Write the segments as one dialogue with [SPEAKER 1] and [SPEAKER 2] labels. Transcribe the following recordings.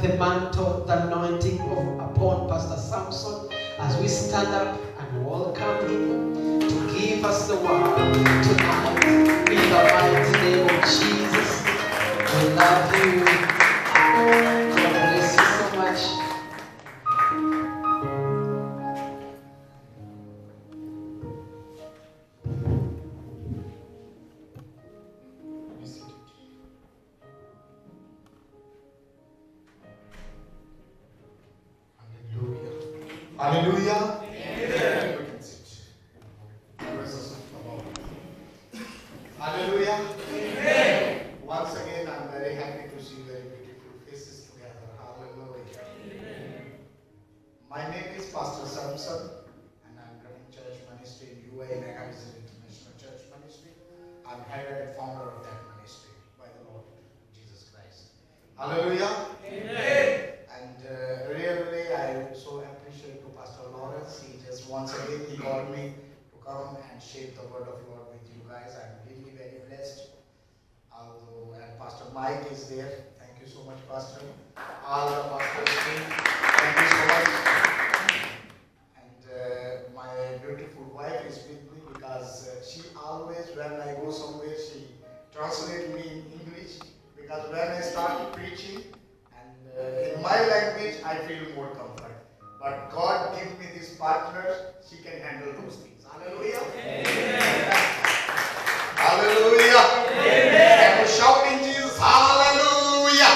[SPEAKER 1] the mantle, the anointing upon Pastor Samson as we stand up and welcome him to give us the word tonight. In the mighty name of Jesus, we love you. God bless you so much.
[SPEAKER 2] Hallelujah.
[SPEAKER 3] Amen.
[SPEAKER 2] We can sit. Hallelujah.
[SPEAKER 3] Amen.
[SPEAKER 2] Once again, I'm very happy to see very beautiful faces together. Hallelujah.
[SPEAKER 3] Amen.
[SPEAKER 2] My name is Pastor Samson, and I'm running church ministry in UAE Mega Vision International Church Ministry. I'm head and founder of that ministry by the Lord Jesus Christ. Hallelujah.
[SPEAKER 3] Amen.
[SPEAKER 2] And really, I so appreciate to Pastor Lawrence. He just once again he called me to come and share the word of Lord with you guys. I'm really very blessed. Although and Pastor Mike is there. Thank you so much, Pastor. All the pastors team. Thank you so much. And my beautiful wife is with me because she always, when I go somewhere, she translates me in English. Because when I start preaching, in my language, I feel more comfort. But God give me this partner, she can handle those things. Hallelujah.
[SPEAKER 3] Amen.
[SPEAKER 2] Hallelujah.
[SPEAKER 3] Amen.
[SPEAKER 2] Can you shout in Jesus? Hallelujah.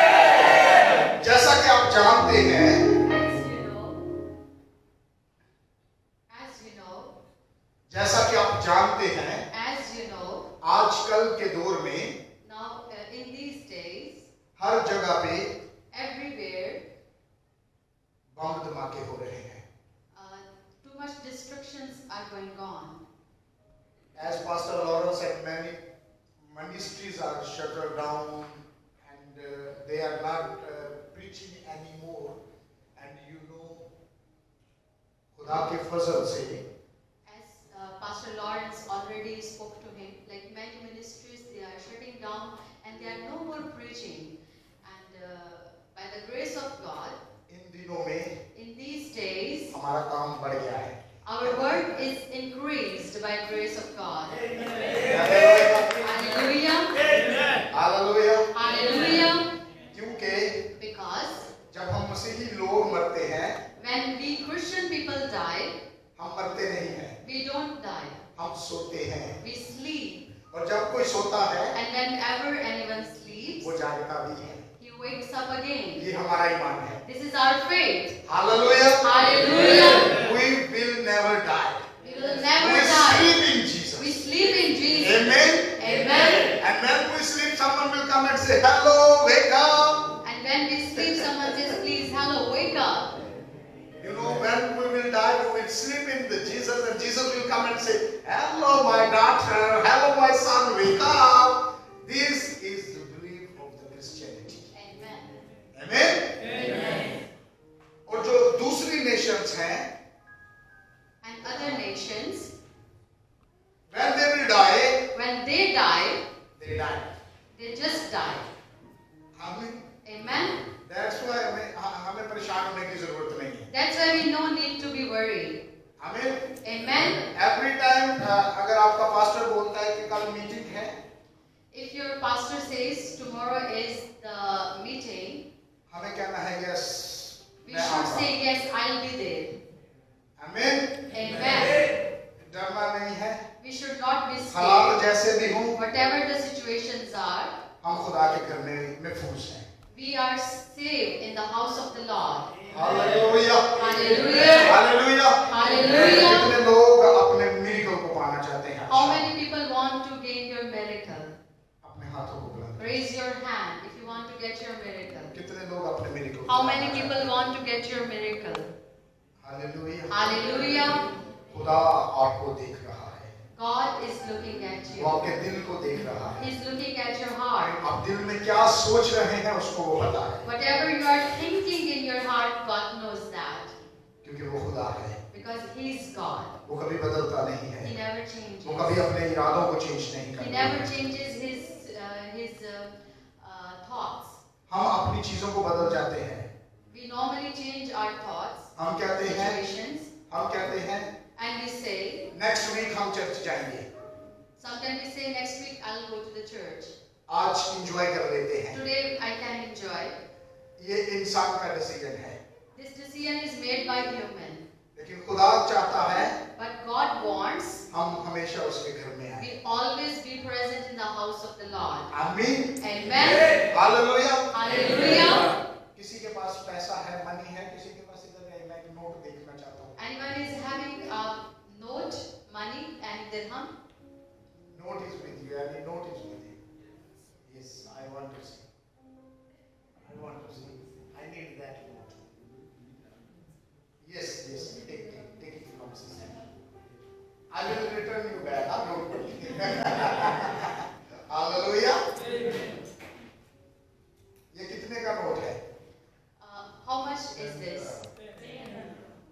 [SPEAKER 3] Amen.
[SPEAKER 2] जैसा कि आप जानते हैं, जैसा कि आप जानते हैं, आजकल के दौर में
[SPEAKER 4] now in these days,
[SPEAKER 2] हर जगह पे
[SPEAKER 4] everywhere,
[SPEAKER 2] बम धमाके हो रहे हैं.
[SPEAKER 4] too much destructions are going on.
[SPEAKER 2] As Pastor Lawrence said, many ministries are shut down and they are not preaching anymore. And you know, खुदा के फजल से
[SPEAKER 4] As Pastor Lawrence already spoke to him, like many ministries, they are shutting down and they are no more preaching. And by the grace of God,
[SPEAKER 2] इन दिनों में
[SPEAKER 4] in these days,
[SPEAKER 2] हमारा काम बढ़ गया है.
[SPEAKER 4] our work is increased by grace of God. Hallelujah.
[SPEAKER 2] Hallelujah.
[SPEAKER 4] Hallelujah.
[SPEAKER 2] क्योंकि
[SPEAKER 4] Because
[SPEAKER 2] जब हम मसीही लोग मरते हैं,
[SPEAKER 4] when we Christian people die,
[SPEAKER 2] हम मरते नहीं हैं,
[SPEAKER 4] we don't die.
[SPEAKER 2] हम सोते हैं.
[SPEAKER 4] We sleep.
[SPEAKER 2] और जब कोई सोता है,
[SPEAKER 4] And whenever anyone sleeps,
[SPEAKER 2] वो जागता भी है.
[SPEAKER 4] he wakes up again.
[SPEAKER 2] ये हमारा ईमान है.
[SPEAKER 4] This is our faith.
[SPEAKER 2] Hallelujah.
[SPEAKER 4] Hallelujah.
[SPEAKER 2] We will never die.
[SPEAKER 4] We will never
[SPEAKER 2] We
[SPEAKER 4] die.
[SPEAKER 2] sleep in Jesus.
[SPEAKER 4] We sleep in Jesus.
[SPEAKER 2] Amen.
[SPEAKER 4] Amen.
[SPEAKER 2] And when we sleep, someone will come and say, "Hello, wake up."
[SPEAKER 4] And when we sleep, someone says, please, hello, wake up.
[SPEAKER 2] You know, when we will die, we will sleep in the Jesus, and Jesus will come and say, "Hello, my daughter. Hello, my son. Wake up." This is the belief of the Christianity.
[SPEAKER 4] Amen.
[SPEAKER 2] Amen.
[SPEAKER 4] Amen.
[SPEAKER 2] और जो दूसरी nations हैं,
[SPEAKER 4] And other nations,
[SPEAKER 2] when they will die,
[SPEAKER 4] when they die,
[SPEAKER 2] they die.
[SPEAKER 4] they just die.
[SPEAKER 2] Amen.
[SPEAKER 4] Amen.
[SPEAKER 2] That's why हमें परेशान होने की जरूरत नहीं है.
[SPEAKER 4] That's why we no need to be worried.
[SPEAKER 2] Amen.
[SPEAKER 4] Amen.
[SPEAKER 2] Every time अगर आपका pastor बोलता है कि कल meeting है,
[SPEAKER 4] If your pastor says tomorrow is the meeting,
[SPEAKER 2] हमें कहना है yes.
[SPEAKER 4] we should say yes, I'll be there.
[SPEAKER 2] Amen.
[SPEAKER 4] Amen.
[SPEAKER 2] डरना नहीं है.
[SPEAKER 4] We should not be
[SPEAKER 2] हालात
[SPEAKER 4] scared.
[SPEAKER 2] जैसे भी हों,
[SPEAKER 4] Whatever the situations are,
[SPEAKER 2] हम खुदा के घर में महफूज हैं.
[SPEAKER 4] we are safe in the house of the Lord.
[SPEAKER 2] Hallelujah.
[SPEAKER 4] Hallelujah.
[SPEAKER 2] Hallelujah.
[SPEAKER 4] Hallelujah.
[SPEAKER 2] कितने लोग अपने मिरेकल को पाना चाहते हैं?
[SPEAKER 4] How many people want to gain your miracle?
[SPEAKER 2] अपने हाथों को बुलंद करें.
[SPEAKER 4] Raise your hand if you want to get your miracle.
[SPEAKER 2] कितने लोग अपने मिरेकल को
[SPEAKER 4] How
[SPEAKER 2] पाना
[SPEAKER 4] many
[SPEAKER 2] चाहते
[SPEAKER 4] people
[SPEAKER 2] हैं?
[SPEAKER 4] want to get your miracle?
[SPEAKER 2] Hallelujah.
[SPEAKER 4] Hallelujah.
[SPEAKER 2] खुदा आपको देख रहा है.
[SPEAKER 4] God is looking at
[SPEAKER 2] वो
[SPEAKER 4] you.
[SPEAKER 2] आपके दिल को देख रहा है.
[SPEAKER 4] He's looking at your heart.
[SPEAKER 2] आप दिल में क्या सोच रहे हैं उसको वो पता है.
[SPEAKER 4] Whatever you are thinking in your heart, God knows that.
[SPEAKER 2] क्योंकि वो खुदा है.
[SPEAKER 4] Because He's God.
[SPEAKER 2] वो कभी बदलता नहीं
[SPEAKER 4] He
[SPEAKER 2] है.
[SPEAKER 4] never
[SPEAKER 2] वो
[SPEAKER 4] changes.
[SPEAKER 2] कभी अपने इरादों को चेंज नहीं
[SPEAKER 4] He
[SPEAKER 2] करता.
[SPEAKER 4] never changes His thoughts.
[SPEAKER 2] हम अपनी अपनी चीजों को बदल जाते हैं।
[SPEAKER 4] We normally change our thoughts,
[SPEAKER 2] हम कहते हैं
[SPEAKER 4] situations, and we say,
[SPEAKER 2] next week हम चर्च जाएंगे,
[SPEAKER 4] sometimes we say next week I'll go to the church.
[SPEAKER 2] आज इंजॉय कर लेते हैं।
[SPEAKER 4] Today I can enjoy.
[SPEAKER 2] ये इंसान का डिसीजन है,
[SPEAKER 4] This decision is made by human.
[SPEAKER 2] लेकिन खुदा चाहता है
[SPEAKER 4] But God wants
[SPEAKER 2] हम हमेशा उसके घर में आए।
[SPEAKER 4] we always be present in the house of the Lord.
[SPEAKER 2] आमीन,
[SPEAKER 4] Amen.
[SPEAKER 2] हालेलुया।
[SPEAKER 4] Hallelujah.
[SPEAKER 2] किसी के पास पैसा है, मनी है, किसी के पास इधर है, मैं एक नोट देखना चाहता हूँ।
[SPEAKER 4] Anyone is having a note, money and dirham?
[SPEAKER 2] Note is with you, any note is with you. Yes, I want to see. I want to see. I need that note. Yes, take it from sister. I will return you back. Don't worry. Hallelujah. ये कितने का note है?
[SPEAKER 4] How much is this?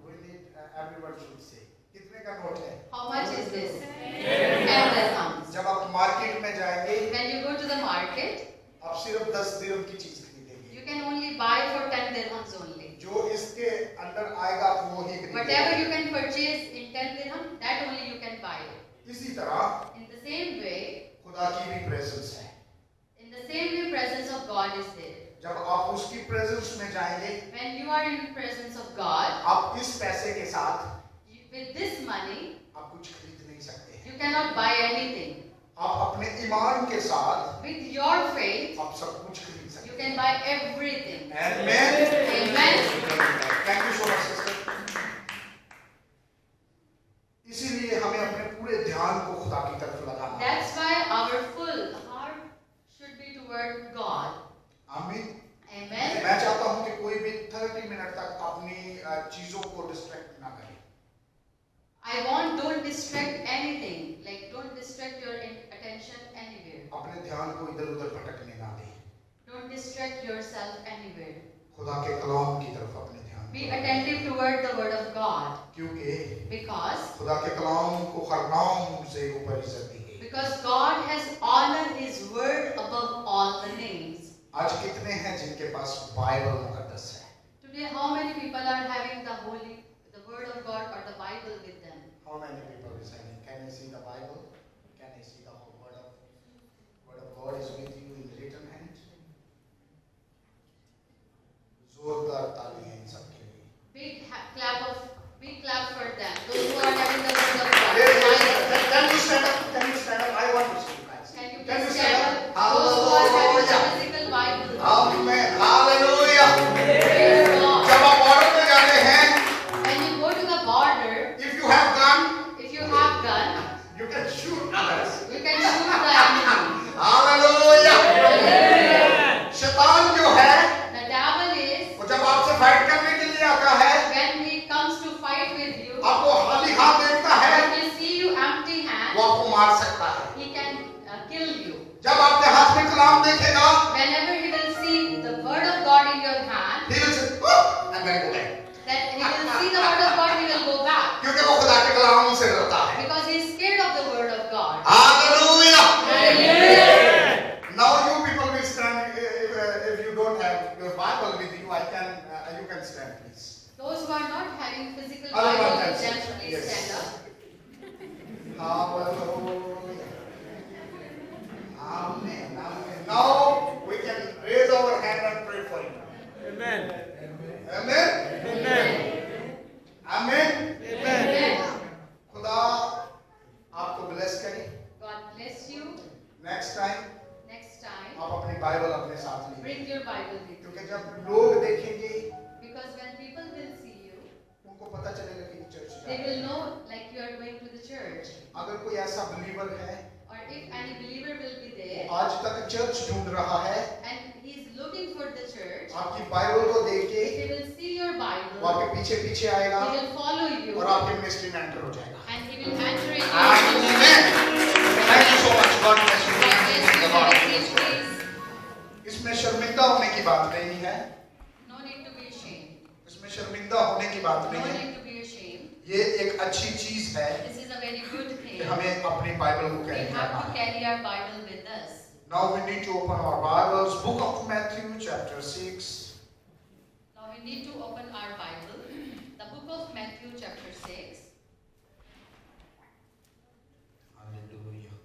[SPEAKER 2] We need everyone should say. कितने का note है?
[SPEAKER 4] How much is this? 10 dirhams.
[SPEAKER 2] जब आप market में जाएंगे,
[SPEAKER 4] When you go to the market,
[SPEAKER 2] आप सिर्फ 10 दिरहम की चीज खरीदेंगे।
[SPEAKER 4] you can only buy for 10 dirhams only.
[SPEAKER 2] जो इसके अंदर आएगा आप वो ही खरीदेंगे।
[SPEAKER 4] Whatever you can purchase in 10 dirham, that only you can buy.
[SPEAKER 2] इसी तरह
[SPEAKER 4] In the same way,
[SPEAKER 2] खुदा की भी प्रेजेंस है।
[SPEAKER 4] in the same way, presence of God is there.
[SPEAKER 2] जब आप उसकी प्रेजेंस में जाएंगे,
[SPEAKER 4] When you are in the presence of God,
[SPEAKER 2] आप इस पैसे के साथ
[SPEAKER 4] with this money,
[SPEAKER 2] आप कुछ खरीद नहीं सकते।
[SPEAKER 4] you cannot buy anything.
[SPEAKER 2] आप अपने ईमान के साथ
[SPEAKER 4] With your faith,
[SPEAKER 2] आप सब कुछ खरीद सकते
[SPEAKER 4] you
[SPEAKER 2] हैं।
[SPEAKER 4] can buy everything.
[SPEAKER 2] Amen.
[SPEAKER 4] Amen.
[SPEAKER 2] Thank you so much, sister. इसीलिए हमें अपने पूरे ध्यान को खुदा की तरफ लगाना है।
[SPEAKER 4] That's why our full heart should be toward God.
[SPEAKER 2] आमीन।
[SPEAKER 4] Amen.
[SPEAKER 2] मैं चाहता हूं कि कोई भी 30 मिनट तक अपनी चीजों को डिस्ट्रैक्ट ना करे।
[SPEAKER 4] I want, don't distract anything. Like, don't distract your attention anywhere.
[SPEAKER 2] अपने ध्यान को इधर उधर भटकने ना दे।
[SPEAKER 4] Don't distract yourself anywhere.
[SPEAKER 2] खुदा के कलाम की तरफ अपने ध्यान
[SPEAKER 4] Be attentive toward the word of God.
[SPEAKER 2] क्योंकि
[SPEAKER 4] Because
[SPEAKER 2] खुदा के कलाम को हर नाम से ऊपर इज्जत दी गई।
[SPEAKER 4] Because God has honored His word above all the names.
[SPEAKER 2] आज कितने हैं जिनके पास बाइबल मुकद्दस है?
[SPEAKER 4] Today, how many people are having the word of God or the Bible with them?
[SPEAKER 2] How many people is having? Can I see the Bible? Can I see the word of God is with you in written hand? जोरदार ताली है इन सब के लिए।
[SPEAKER 4] Big clap for them. Those who are having the word of God.
[SPEAKER 2] Can you stand up? Can you stand up? I want to see you guys.
[SPEAKER 4] Can you
[SPEAKER 2] Can you
[SPEAKER 4] please
[SPEAKER 2] stand
[SPEAKER 4] stand
[SPEAKER 2] up?
[SPEAKER 4] up? Those who are having the
[SPEAKER 2] Hallelujah.
[SPEAKER 4] physical Bible.
[SPEAKER 2] Amen. Hallelujah.
[SPEAKER 4] Praise God.
[SPEAKER 2] जब आप border पे जाते हैं,
[SPEAKER 4] When you go to the border,
[SPEAKER 2] if you have gun,
[SPEAKER 4] if you have gun,
[SPEAKER 2] you can shoot others.
[SPEAKER 4] you can shoot the enemy.
[SPEAKER 2] Hallelujah.
[SPEAKER 4] Hallelujah.
[SPEAKER 2] शैतान जो है,
[SPEAKER 4] The devil is,
[SPEAKER 2] वो जब आपसे फाइट करने के लिए आता है,
[SPEAKER 4] when he comes to fight with you,
[SPEAKER 2] आपको खाली हाथ देखता है,
[SPEAKER 4] when he see you empty
[SPEAKER 2] वो
[SPEAKER 4] hand,
[SPEAKER 2] आपको मार सकता है।
[SPEAKER 4] he can kill you.
[SPEAKER 2] जब आपके हाथ में कलाम देखेगा,
[SPEAKER 4] Whenever he will see the word of God in your hand,
[SPEAKER 2] he will say, "Oh," and then go back.
[SPEAKER 4] that he will see the word of God, he will go back.
[SPEAKER 2] क्योंकि वो खुदा के कलाम से डरता है।
[SPEAKER 4] Because he is scared of the word of God.
[SPEAKER 2] Hallelujah.
[SPEAKER 4] Hallelujah.
[SPEAKER 2] Now you people will stand. If you don't have your Bible with you, you can stand, please.
[SPEAKER 4] Those who are not having physical
[SPEAKER 2] Other one
[SPEAKER 4] Bible
[SPEAKER 2] can
[SPEAKER 4] with them,
[SPEAKER 2] sit.
[SPEAKER 4] please
[SPEAKER 2] Yes.
[SPEAKER 4] stand up.
[SPEAKER 2] Hallelujah. Amen. Amen. Now we can raise our hand and pray for you.
[SPEAKER 3] Amen.
[SPEAKER 2] Amen.
[SPEAKER 3] Amen.
[SPEAKER 2] Amen.
[SPEAKER 4] Amen.
[SPEAKER 2] खुदा आपको bless करे।
[SPEAKER 4] God bless you.
[SPEAKER 2] Next time
[SPEAKER 4] Next time,
[SPEAKER 2] आप अपनी Bible अपने साथ लीजिए।
[SPEAKER 4] bring your Bible with you.
[SPEAKER 2] क्योंकि जब लोग देखेंगे,
[SPEAKER 4] Because when people will see you,
[SPEAKER 2] उनको पता चलेगा कि चर्च जा
[SPEAKER 4] they
[SPEAKER 2] रहे
[SPEAKER 4] will
[SPEAKER 2] हैं।
[SPEAKER 4] know like you are going to the church.
[SPEAKER 2] अगर कोई ऐसा believer है,
[SPEAKER 4] Or if any believer will be there
[SPEAKER 2] आज तक चर्च ढूंढ रहा है,
[SPEAKER 4] and he is looking for the church,
[SPEAKER 2] आपकी बाइबल को देख के
[SPEAKER 4] if he will see your
[SPEAKER 2] वो
[SPEAKER 4] Bible,
[SPEAKER 2] आपके पीछे पीछे आएगा
[SPEAKER 4] he will follow you
[SPEAKER 2] और आपके मिनिस्ट्री में एंटर हो जाएगा।
[SPEAKER 4] and he will enter into
[SPEAKER 2] Amen. Thank you so much. God bless you.
[SPEAKER 4] God bless you.
[SPEAKER 2] The Lord.
[SPEAKER 4] Please, please.
[SPEAKER 2] इसमें शर्मिंदा होने की बात नहीं है।
[SPEAKER 4] No need to be ashamed.
[SPEAKER 2] इसमें शर्मिंदा होने की बात
[SPEAKER 4] No
[SPEAKER 2] नहीं है।
[SPEAKER 4] need to be ashamed.
[SPEAKER 2] ये एक अच्छी चीज है
[SPEAKER 4] This is a very good
[SPEAKER 2] कि
[SPEAKER 4] thing.
[SPEAKER 2] हमें अपनी बाइबल को
[SPEAKER 4] We
[SPEAKER 2] कैरी
[SPEAKER 4] have
[SPEAKER 2] करना
[SPEAKER 4] to
[SPEAKER 2] है।
[SPEAKER 4] carry our Bible with us.
[SPEAKER 2] Now we need to open our Bibles, book of Matthew chapter 6.
[SPEAKER 4] Now we need to open our Bible, the book of Matthew chapter 6.
[SPEAKER 2] Hallelujah.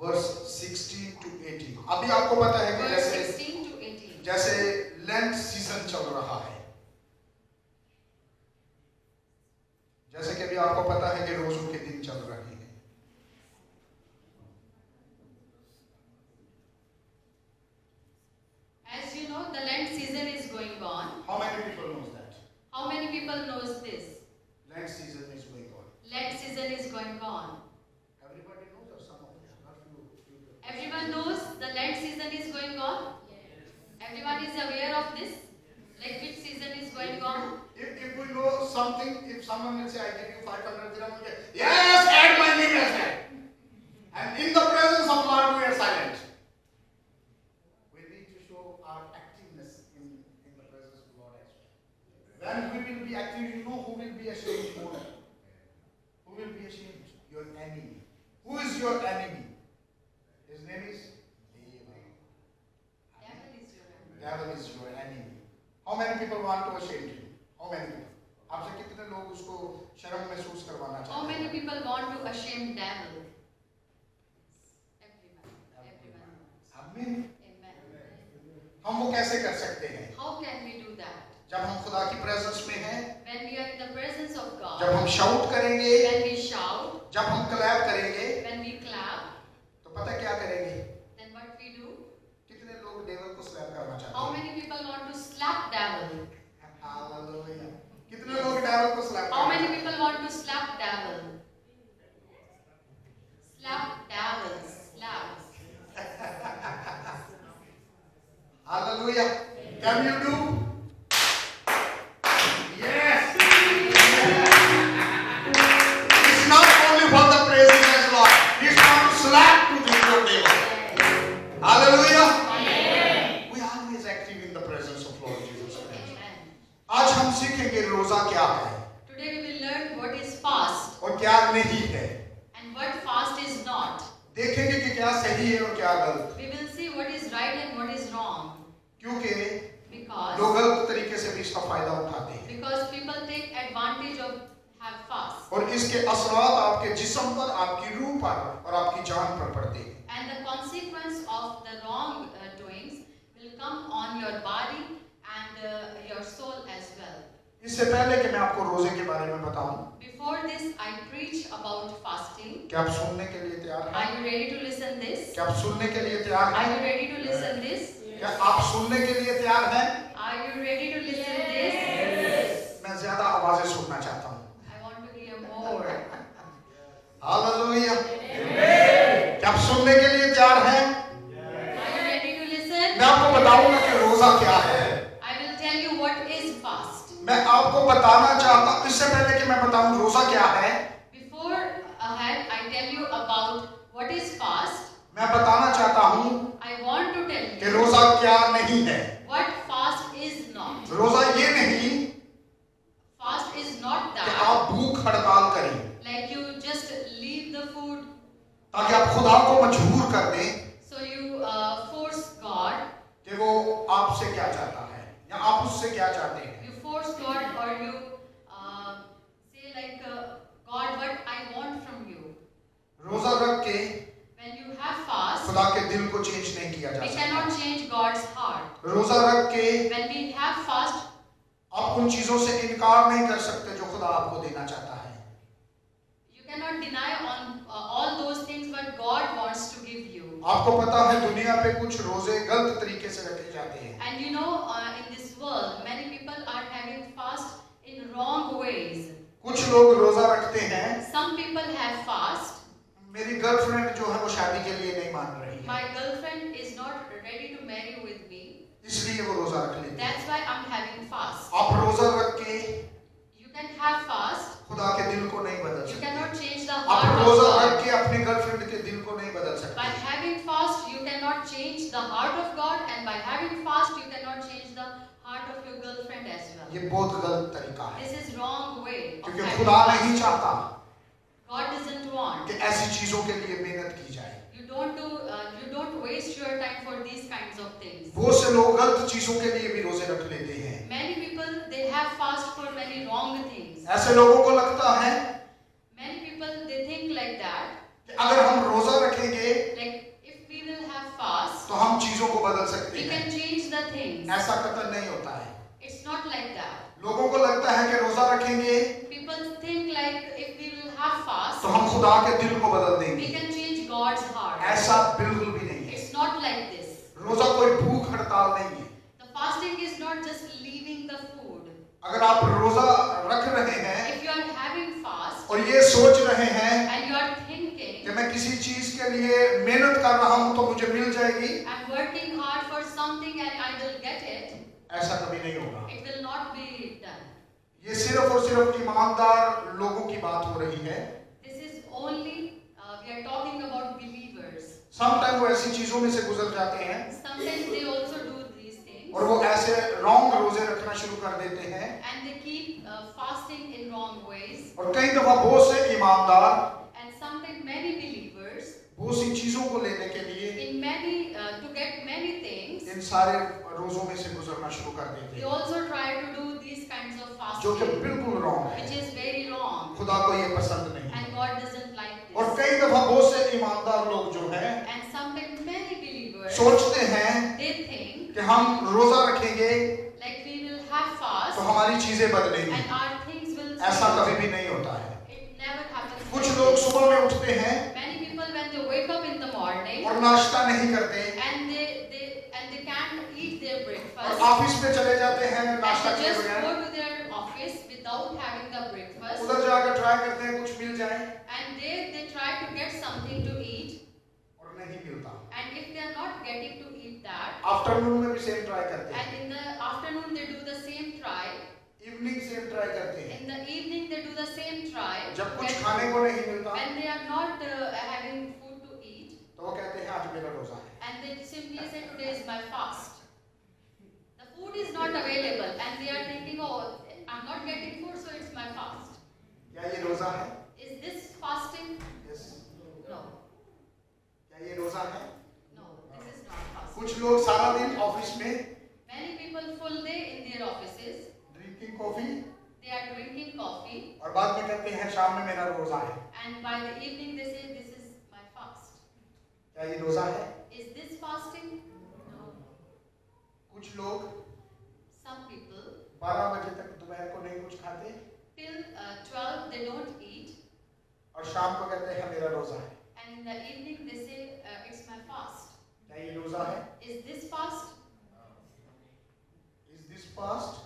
[SPEAKER 2] Verse 16 to 18. अभी आपको पता है कि
[SPEAKER 4] Verse 16 to 18.
[SPEAKER 2] जैसे lent season चल रहा है, जैसे कि अभी आपको पता है कि रोजों के दिन चल रहे हैं।
[SPEAKER 4] As you know, the Lent season is going on.
[SPEAKER 2] How many people knows that?
[SPEAKER 4] How many people knows this?
[SPEAKER 2] Lent season is going on.
[SPEAKER 4] Lent season is going on.
[SPEAKER 2] Everybody knows, or some of them? Not few.
[SPEAKER 4] Everyone knows the Lent season is going on. Everyone is aware of this. Like which season is going on?
[SPEAKER 2] If we know something, if someone will say, I give you 500 dirham, we say, yes, add my name as well. And in the presence of Lord, we are silent. We need to show our activeness in the presence of Lord as well. When we will be active, you know who will be ashamed more? Who will be ashamed? Your enemy. Who is your enemy? His name is Devil is your enemy. How many people want to shame him? How many people? आपसे कितने लोग उसको शर्म महसूस करवाना चाहते हैं?
[SPEAKER 4] How many people want to ashame devil? Everyone.
[SPEAKER 2] आमीन।
[SPEAKER 4] Amen.
[SPEAKER 2] हम वो कैसे कर सकते हैं?
[SPEAKER 4] How can we do that?
[SPEAKER 2] जब हम खुदा की प्रेजेंस में हैं,
[SPEAKER 4] When we are in the presence of God.
[SPEAKER 2] जब हम शाउट करेंगे,
[SPEAKER 4] When we shout.
[SPEAKER 2] जब हम क्लैप करेंगे,
[SPEAKER 4] When we clap.
[SPEAKER 2] तो पता क्या करेंगे?
[SPEAKER 4] Then what we do?
[SPEAKER 2] कितने लोग डेविल को स्लैप करना चाहते
[SPEAKER 4] How
[SPEAKER 2] हैं?
[SPEAKER 4] many people want to slap devil?
[SPEAKER 2] Hallelujah. कितने लोग डेविल को स्लैप
[SPEAKER 4] How
[SPEAKER 2] करना
[SPEAKER 4] many
[SPEAKER 2] चाहते हैं?
[SPEAKER 4] people want to slap devil? Slap devil. Slap.
[SPEAKER 2] Hallelujah. Can you do? Yes. It's not only for the praising as Lord. It's not to slap to the devil. Hallelujah. We are always active in the presence of Lord Jesus Christ.
[SPEAKER 4] Amen.
[SPEAKER 2] आज हम सीखेंगे रोजा क्या है
[SPEAKER 4] Today we will learn what is fast
[SPEAKER 2] और क्या नहीं है।
[SPEAKER 4] and what fast is not.
[SPEAKER 2] देखेंगे कि क्या सही है और क्या गलत,
[SPEAKER 4] We will see what is right and what is wrong.
[SPEAKER 2] क्योंकि
[SPEAKER 4] Because
[SPEAKER 2] लोग गलत तरीके से भी इसका फायदा उठाते हैं
[SPEAKER 4] people take advantage of have fast.
[SPEAKER 2] और इसके असरात आपके जिस्म पर, आपकी रूह पर और आपकी जान पर पड़ते हैं।
[SPEAKER 4] And the consequence of the wrong doings will come on your body and your soul as well.
[SPEAKER 2] इससे पहले कि मैं आपको रोजे के बारे में बताऊं,
[SPEAKER 4] Before this, I preach about fasting.
[SPEAKER 2] क्या आप सुनने के लिए तैयार हैं?
[SPEAKER 4] Are you ready to listen this?
[SPEAKER 2] क्या आप सुनने के लिए तैयार
[SPEAKER 4] Are
[SPEAKER 2] हैं?
[SPEAKER 4] you ready to listen this?
[SPEAKER 2] क्या आप सुनने के लिए तैयार हैं?
[SPEAKER 4] Are you ready to listen this?
[SPEAKER 2] मैं ज्यादा आवाजें सुनना चाहता हूं।
[SPEAKER 4] I want to hear more.
[SPEAKER 2] Hallelujah. क्या आप सुनने के लिए तैयार हैं?
[SPEAKER 4] Are you ready to listen?
[SPEAKER 2] मैं आपको बताऊंगा कि रोजा क्या है।
[SPEAKER 4] I will tell you what is fast.
[SPEAKER 2] मैं आपको बताना चाहता हूं, इससे पहले कि मैं बताऊं रोजा क्या है,
[SPEAKER 4] Before ahead, I tell you about what is fast.
[SPEAKER 2] मैं बताना चाहता हूं
[SPEAKER 4] I want to tell
[SPEAKER 2] कि
[SPEAKER 4] you
[SPEAKER 2] रोजा क्या नहीं है।
[SPEAKER 4] what fast is not.
[SPEAKER 2] रोजा ये नहीं
[SPEAKER 4] Fast is not
[SPEAKER 2] कि
[SPEAKER 4] that
[SPEAKER 2] आप भूख हड़ताल करें
[SPEAKER 4] like you just leave the food,
[SPEAKER 2] ताकि आप खुदा को मजबूर कर दें
[SPEAKER 4] so you force God.
[SPEAKER 2] कि वो आपसे क्या चाहता है या आप उससे क्या चाहते हैं।
[SPEAKER 4] You force God or you say like God, what I want from you.
[SPEAKER 2] रोजा रख के
[SPEAKER 4] When you have fast,
[SPEAKER 2] खुदा के दिल को चेंज नहीं किया जा
[SPEAKER 4] we
[SPEAKER 2] सकता।
[SPEAKER 4] cannot change God's heart.
[SPEAKER 2] रोजा रख के
[SPEAKER 4] When we have fast,
[SPEAKER 2] आप उन चीजों से इनकार नहीं कर सकते जो खुदा आपको देना चाहता है।
[SPEAKER 4] you cannot deny on all those things what God wants to give you.
[SPEAKER 2] आपको पता है दुनिया पे कुछ रोजे गलत तरीके से रखे जाते हैं।
[SPEAKER 4] And you know, in this world, many people are having fast in wrong ways.
[SPEAKER 2] कुछ लोग रोजा रखते हैं,
[SPEAKER 4] Some people have fast.
[SPEAKER 2] मेरी गर्लफ्रेंड जो है वो शादी के लिए नहीं मान रही है,
[SPEAKER 4] My girlfriend is not ready to marry with me.
[SPEAKER 2] इसलिए वो रोजा रख लेते हैं।
[SPEAKER 4] That's why I'm having fast.
[SPEAKER 2] आप रोजा रख के
[SPEAKER 4] You can have fast.
[SPEAKER 2] खुदा के दिल को नहीं बदल
[SPEAKER 4] You
[SPEAKER 2] सकते।
[SPEAKER 4] cannot change the
[SPEAKER 2] आप
[SPEAKER 4] heart of
[SPEAKER 2] रोजा रख
[SPEAKER 4] God.
[SPEAKER 2] के अपनी गर्लफ्रेंड के दिल को नहीं बदल
[SPEAKER 4] By
[SPEAKER 2] सकते।
[SPEAKER 4] having fast, you cannot change the heart of God, and by having fast, you cannot change the heart of your girlfriend as well.
[SPEAKER 2] ये बहुत गलत तरीका है,
[SPEAKER 4] This is wrong way of
[SPEAKER 2] क्योंकि
[SPEAKER 4] having
[SPEAKER 2] खुदा
[SPEAKER 4] fast.
[SPEAKER 2] नहीं चाहता
[SPEAKER 4] God doesn't want.
[SPEAKER 2] कि ऐसी चीजों के लिए मेहनत की जाए।
[SPEAKER 4] You don't waste your time for these kinds of things.
[SPEAKER 2] बहुत से लोग गलत चीजों के लिए भी रोजे रख लेते हैं।
[SPEAKER 4] Many people, they have fast for many wrong things.
[SPEAKER 2] ऐसे लोगों को लगता है
[SPEAKER 4] Many people, they think like that.
[SPEAKER 2] कि अगर हम रोजा रखेंगे
[SPEAKER 4] Like if we will have fast,
[SPEAKER 2] तो हम चीजों को बदल सकते
[SPEAKER 4] we
[SPEAKER 2] हैं।
[SPEAKER 4] can change the things.
[SPEAKER 2] ऐसा कतई नहीं होता है।
[SPEAKER 4] It's not like that.
[SPEAKER 2] लोगों को लगता है कि रोजा रखेंगे
[SPEAKER 4] People think like if we will have fast,
[SPEAKER 2] तो हम खुदा के दिल को बदल
[SPEAKER 4] we
[SPEAKER 2] देंगे।
[SPEAKER 4] can change God's heart.
[SPEAKER 2] ऐसा बिल्कुल भी नहीं है।
[SPEAKER 4] It's not like this.
[SPEAKER 2] रोजा कोई भूख हड़ताल नहीं है।
[SPEAKER 4] The fasting is not just leaving the food.
[SPEAKER 2] अगर आप रोजा रख रहे हैं
[SPEAKER 4] If you are having fast
[SPEAKER 2] और ये सोच रहे हैं
[SPEAKER 4] and you are thinking,
[SPEAKER 2] कि मैं किसी चीज के लिए मेहनत कर रहा हूं तो मुझे मिल जाएगी,
[SPEAKER 4] I'm working hard for something and I will get it,
[SPEAKER 2] ऐसा कभी नहीं होगा।
[SPEAKER 4] it will not be done.
[SPEAKER 2] ये सिर्फ और सिर्फ ईमानदार लोगों की बात हो रही है।
[SPEAKER 4] This is only, we are talking about believers.
[SPEAKER 2] Sometime वो ऐसी चीजों में से गुजर जाते हैं
[SPEAKER 4] Sometimes they also do these things
[SPEAKER 2] और वो ऐसे रॉन्ग रोजे रखना शुरू कर देते हैं
[SPEAKER 4] and they keep fasting in wrong ways.
[SPEAKER 2] और कई दफा बहुत से ईमानदार
[SPEAKER 4] And sometimes many believers,
[SPEAKER 2] बहुत सी चीजों को लेने के लिए
[SPEAKER 4] in many, to get many things,
[SPEAKER 2] इन सारे रोजों में से गुजरना शुरू कर देते
[SPEAKER 4] they
[SPEAKER 2] हैं,
[SPEAKER 4] also try to do these kinds of
[SPEAKER 2] जो कि
[SPEAKER 4] fasting,
[SPEAKER 2] बिल्कुल रॉन्ग
[SPEAKER 4] which
[SPEAKER 2] है।
[SPEAKER 4] is very wrong.
[SPEAKER 2] खुदा को ये पसंद नहीं है।
[SPEAKER 4] And God doesn't like
[SPEAKER 2] और
[SPEAKER 4] this.
[SPEAKER 2] कई दफा बहुत से ईमानदार लोग जो हैं
[SPEAKER 4] And sometimes many believers,
[SPEAKER 2] सोचते हैं
[SPEAKER 4] they think
[SPEAKER 2] कि हम रोजा रखेंगे
[SPEAKER 4] like we will have
[SPEAKER 2] तो
[SPEAKER 4] fast
[SPEAKER 2] हमारी चीजें बदलेंगी।
[SPEAKER 4] and our things will
[SPEAKER 2] ऐसा
[SPEAKER 4] change.
[SPEAKER 2] कभी भी नहीं होता है।
[SPEAKER 4] It never happens.
[SPEAKER 2] कुछ
[SPEAKER 4] like
[SPEAKER 2] लोग
[SPEAKER 4] this.
[SPEAKER 2] सुबह में उठते हैं
[SPEAKER 4] Many people when they wake up in the morning
[SPEAKER 2] और नाश्ता नहीं करते
[SPEAKER 4] and they can't eat their
[SPEAKER 2] और
[SPEAKER 4] breakfast
[SPEAKER 2] ऑफिस में चले जाते हैं
[SPEAKER 4] and
[SPEAKER 2] नाश्ता
[SPEAKER 4] they
[SPEAKER 2] किए
[SPEAKER 4] just
[SPEAKER 2] बगैर,
[SPEAKER 4] go to their office without having the breakfast
[SPEAKER 2] उधर जाकर ट्राई करते हैं कुछ मिल जाए
[SPEAKER 4] and they try to get something to eat
[SPEAKER 2] और नहीं मिलता।
[SPEAKER 4] and if they are not getting to eat that
[SPEAKER 2] afternoon में भी सेम ट्राई करते हैं,
[SPEAKER 4] and in the afternoon they do the same try,
[SPEAKER 2] evening same try करते हैं।
[SPEAKER 4] in the evening they do the same try
[SPEAKER 2] जब
[SPEAKER 4] to
[SPEAKER 2] कुछ
[SPEAKER 4] get-
[SPEAKER 2] खाने को नहीं मिलता
[SPEAKER 4] when they are not having food to eat
[SPEAKER 2] तो वो कहते हैं आज मेरा रोजा है।
[SPEAKER 4] and they simply say today is my fast. The food is not available and they are thinking, oh, I'm not getting food, so it's my fast.
[SPEAKER 2] क्या ये रोजा है?
[SPEAKER 4] Is this fasting?
[SPEAKER 2] Yes.
[SPEAKER 4] No,
[SPEAKER 2] क्या ये रोजा है?
[SPEAKER 4] no, this is not fasting.
[SPEAKER 2] कुछ लोग सारा दिन ऑफिस में
[SPEAKER 4] Many people full day in their offices,
[SPEAKER 2] drinking coffee
[SPEAKER 4] they are drinking coffee
[SPEAKER 2] और बाद में कहते हैं शाम में मेरा रोजा है।
[SPEAKER 4] and by the evening they say this is my fast.
[SPEAKER 2] क्या ये रोजा है?
[SPEAKER 4] Is this fasting? No.
[SPEAKER 2] कुछ लोग
[SPEAKER 4] Some people
[SPEAKER 2] 12 बजे तक दोपहर को नहीं कुछ खाते
[SPEAKER 4] till 12 they don't eat
[SPEAKER 2] और शाम को कहते हैं मेरा रोजा है।
[SPEAKER 4] and in the evening they say it's my fast.
[SPEAKER 2] क्या ये रोजा है?
[SPEAKER 4] Is this fast?
[SPEAKER 2] Is this fast?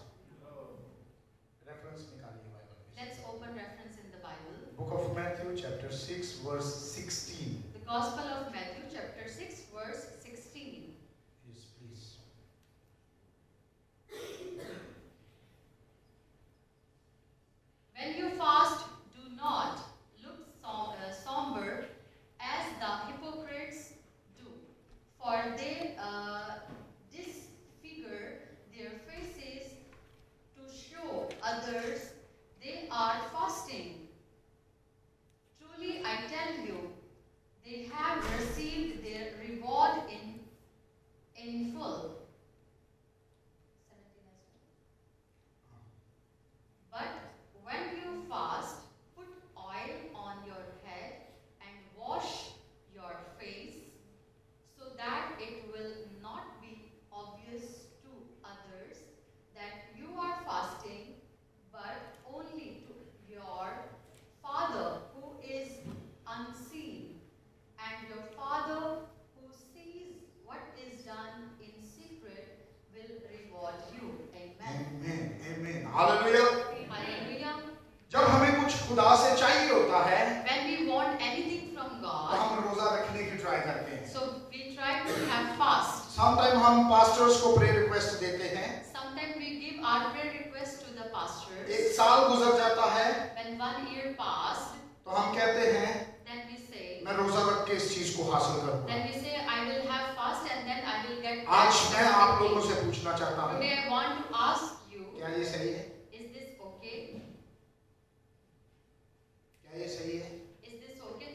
[SPEAKER 2] Reference निकालिए बाइबल में।
[SPEAKER 4] Let's open reference in the Bible.
[SPEAKER 2] Book of Matthew chapter 6 verse 16।
[SPEAKER 4] The Gospel of Matthew chapter 6 verse 16.
[SPEAKER 2] Yes, please.
[SPEAKER 4] When you fast, do not look somber as the hypocrites do, for they disfigure their faces to show others they are fasting. Truly, I tell you, they have received their reward in full. 17 as well. But when you fast, put oil on your head and wash your face, so that it will not be obvious to others that you are fasting, but only to your Father who is unseen. And your Father who sees what is done in secret will reward you. Amen.
[SPEAKER 2] Amen. Amen. Hallelujah.
[SPEAKER 4] Hallelujah.
[SPEAKER 2] जब हमें कुछ खुदा से चाहिए होता है
[SPEAKER 4] When we want anything from
[SPEAKER 2] तो
[SPEAKER 4] God,
[SPEAKER 2] हम रोजा रखने की ट्राई करते हैं।
[SPEAKER 4] so we try to have fast.
[SPEAKER 2] Sometime हम पास्टर्स को प्रेयर रिक्वेस्ट देते हैं।
[SPEAKER 4] Sometimes we give our prayer request to the pastors.
[SPEAKER 2] एक साल गुजर जाता है
[SPEAKER 4] When 1 year passed,
[SPEAKER 2] तो हम कहते हैं
[SPEAKER 4] then we say,
[SPEAKER 2] मैं रोजा रख के इस चीज को हासिल करूंगा।
[SPEAKER 4] then we say, I will have fast and then I will get.
[SPEAKER 2] आज
[SPEAKER 4] that
[SPEAKER 2] मैं आप लोगों
[SPEAKER 4] thing.
[SPEAKER 2] से पूछना चाहता हूँ,
[SPEAKER 4] Today I want to ask you,
[SPEAKER 2] क्या ये सही है?
[SPEAKER 4] is this okay?
[SPEAKER 2] क्या ये सही है?
[SPEAKER 4] Is this okay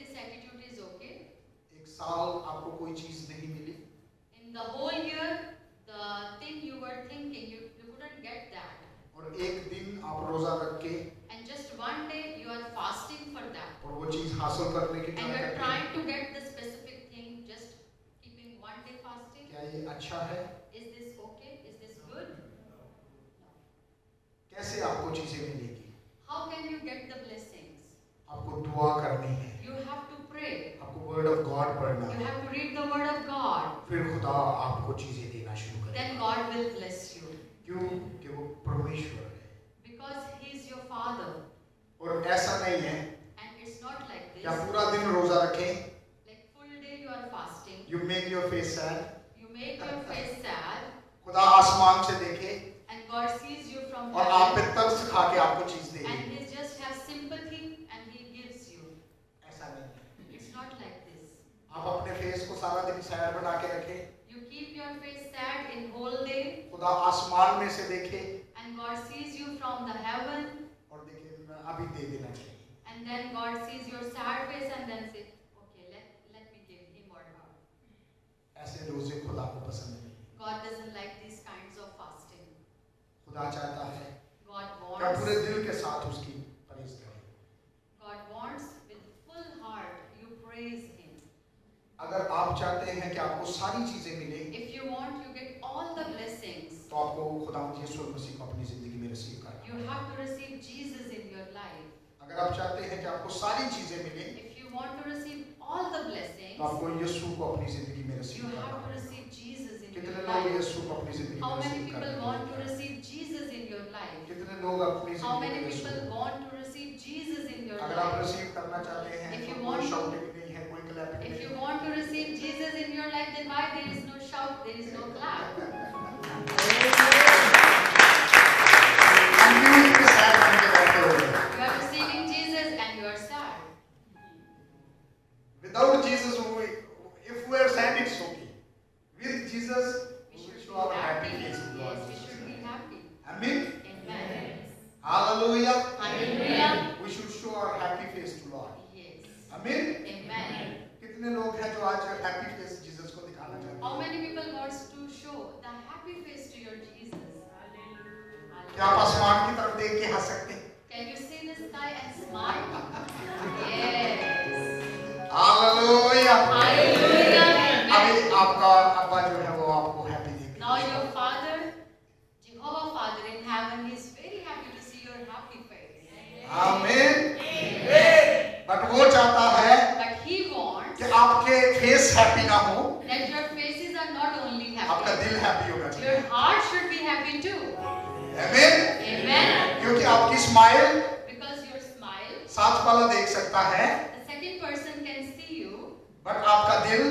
[SPEAKER 2] ये अच्छा है?
[SPEAKER 4] Is this okay? Is this good?
[SPEAKER 2] कैसे आपको चीजें मिलेगी?
[SPEAKER 4] How can you get the blessings?
[SPEAKER 2] आपको दुआ करनी है,
[SPEAKER 4] You have to pray.
[SPEAKER 2] आपको वर्ड ऑफ गॉड पढ़ना
[SPEAKER 4] You
[SPEAKER 2] है,
[SPEAKER 4] have to read the word of God.
[SPEAKER 2] फिर खुदा आपको चीजें देना शुरू
[SPEAKER 4] Then
[SPEAKER 2] करेगा।
[SPEAKER 4] God will bless you.
[SPEAKER 2] क्यों? कि वो परमेश्वर है।
[SPEAKER 4] Because He is your Father.
[SPEAKER 2] और ऐसा नहीं है
[SPEAKER 4] And it's not like
[SPEAKER 2] कि आप
[SPEAKER 4] this.
[SPEAKER 2] पूरा दिन रोजा रखें,
[SPEAKER 4] Like full day you are fasting.
[SPEAKER 2] you make your face sad,
[SPEAKER 4] You make your face sad.
[SPEAKER 2] खुदा आसमान से देखे
[SPEAKER 4] And God sees you from
[SPEAKER 2] और आप पे
[SPEAKER 4] heaven.
[SPEAKER 2] तरस खा के आपको चीज दे
[SPEAKER 4] And
[SPEAKER 2] they.
[SPEAKER 4] He just has sympathy and He gives you.
[SPEAKER 2] ऐसा नहीं है।
[SPEAKER 4] It's not like this.
[SPEAKER 2] आप अपने फेस को सारा दिन सैड बना के रखें,
[SPEAKER 4] You keep your face sad in whole day.
[SPEAKER 2] खुदा आसमान में से देखे
[SPEAKER 4] And God sees you from the heaven.
[SPEAKER 2] और देखे अभी दे देना चाहिए।
[SPEAKER 4] And then God sees your sad face and then say, okay, let me give him or her.
[SPEAKER 2] ऐसे रोजे खुदा को पसंद नहीं।
[SPEAKER 4] God doesn't like these kinds of fasting.
[SPEAKER 2] खुदा चाहता है
[SPEAKER 4] God
[SPEAKER 2] कि आप पूरे
[SPEAKER 4] wants,
[SPEAKER 2] दिल के साथ उसकी प्रेज करें।
[SPEAKER 4] God wants with full heart you praise him.
[SPEAKER 2] अगर आप चाहते हैं कि आपको सारी चीजें मिले
[SPEAKER 4] If you want, you get all the blessings.
[SPEAKER 2] तो आपको खुदा यीशु मसीह को अपनी जिंदगी में रिसीव करना
[SPEAKER 4] You
[SPEAKER 2] है।
[SPEAKER 4] have to receive Jesus in your life.
[SPEAKER 2] अगर आप चाहते हैं कि आपको सारी चीजें मिले
[SPEAKER 4] If you want to receive all the blessings,
[SPEAKER 2] तो आपको यीशु को अपनी जिंदगी में
[SPEAKER 4] you
[SPEAKER 2] रिसीव
[SPEAKER 4] have
[SPEAKER 2] करना
[SPEAKER 4] to
[SPEAKER 2] है।
[SPEAKER 4] receive Jesus in
[SPEAKER 2] कितने
[SPEAKER 4] your
[SPEAKER 2] लोग
[SPEAKER 4] life.
[SPEAKER 2] यीशु को अपनी जिंदगी
[SPEAKER 4] How
[SPEAKER 2] में
[SPEAKER 4] many
[SPEAKER 2] रिसीव
[SPEAKER 4] people
[SPEAKER 2] करते
[SPEAKER 4] want to
[SPEAKER 2] हैं?
[SPEAKER 4] receive Jesus in your life?
[SPEAKER 2] कितने लोग अपनी
[SPEAKER 4] How
[SPEAKER 2] जिंदगी
[SPEAKER 4] many
[SPEAKER 2] में यीशु
[SPEAKER 4] people
[SPEAKER 2] को-
[SPEAKER 4] want to receive Jesus in your
[SPEAKER 2] अगर आप
[SPEAKER 4] life?
[SPEAKER 2] रिसीव करना चाहते हैं
[SPEAKER 4] If you
[SPEAKER 2] तो
[SPEAKER 4] want
[SPEAKER 2] कोई
[SPEAKER 4] to-
[SPEAKER 2] शाउटिंग नहीं है, कोई क्लैपिंग
[SPEAKER 4] If
[SPEAKER 2] नहीं
[SPEAKER 4] you
[SPEAKER 2] है।
[SPEAKER 4] want to receive Jesus in your life, then why there is no shout, there is no clap?
[SPEAKER 2] हम क्यों इतने sad बन के बैठे हुए हैं?
[SPEAKER 4] You are receiving Jesus and you are sad.
[SPEAKER 2] Without Jesus, if we are sad, it's okay. With Jesus,
[SPEAKER 4] We
[SPEAKER 2] we
[SPEAKER 4] should
[SPEAKER 2] show
[SPEAKER 4] be
[SPEAKER 2] our
[SPEAKER 4] happy.
[SPEAKER 2] happy face to God.
[SPEAKER 4] Yes, we should be happy.
[SPEAKER 2] Amen.
[SPEAKER 4] Amen.
[SPEAKER 2] Hallelujah.
[SPEAKER 4] Hallelujah.
[SPEAKER 2] We should show our happy face to Lord.
[SPEAKER 4] Yes.
[SPEAKER 2] Amen.
[SPEAKER 4] Amen.
[SPEAKER 2] कितने लोग हैं जो आज happy face Jesus को दिखाना चाहते
[SPEAKER 4] How
[SPEAKER 2] हैं?
[SPEAKER 4] many people wants to show the happy face to your Jesus?
[SPEAKER 2] क्या आप आसमान की तरफ देख के हंस सकते हैं?
[SPEAKER 4] Can you see the sky and smile? Yes.
[SPEAKER 2] Hallelujah.
[SPEAKER 4] Hallelujah.
[SPEAKER 2] अभी आपका अब्बा जो है वो आपको happy देख
[SPEAKER 4] Now your Father, Jehovah Father in heaven, is very happy to see your happy face.
[SPEAKER 2] Amen. But वो चाहता है
[SPEAKER 4] But He wants
[SPEAKER 2] कि आपके face happy ना हो,
[SPEAKER 4] that your faces are not only
[SPEAKER 2] आपका
[SPEAKER 4] happy,
[SPEAKER 2] दिल happy होना चाहिए।
[SPEAKER 4] your heart should be happy too.
[SPEAKER 2] Amen.
[SPEAKER 4] Amen.
[SPEAKER 2] क्योंकि आपकी स्माइल
[SPEAKER 4] Because your smile,
[SPEAKER 2] साथ वाला देख सकता है,
[SPEAKER 4] the second person can see you,
[SPEAKER 2] but आपका दिल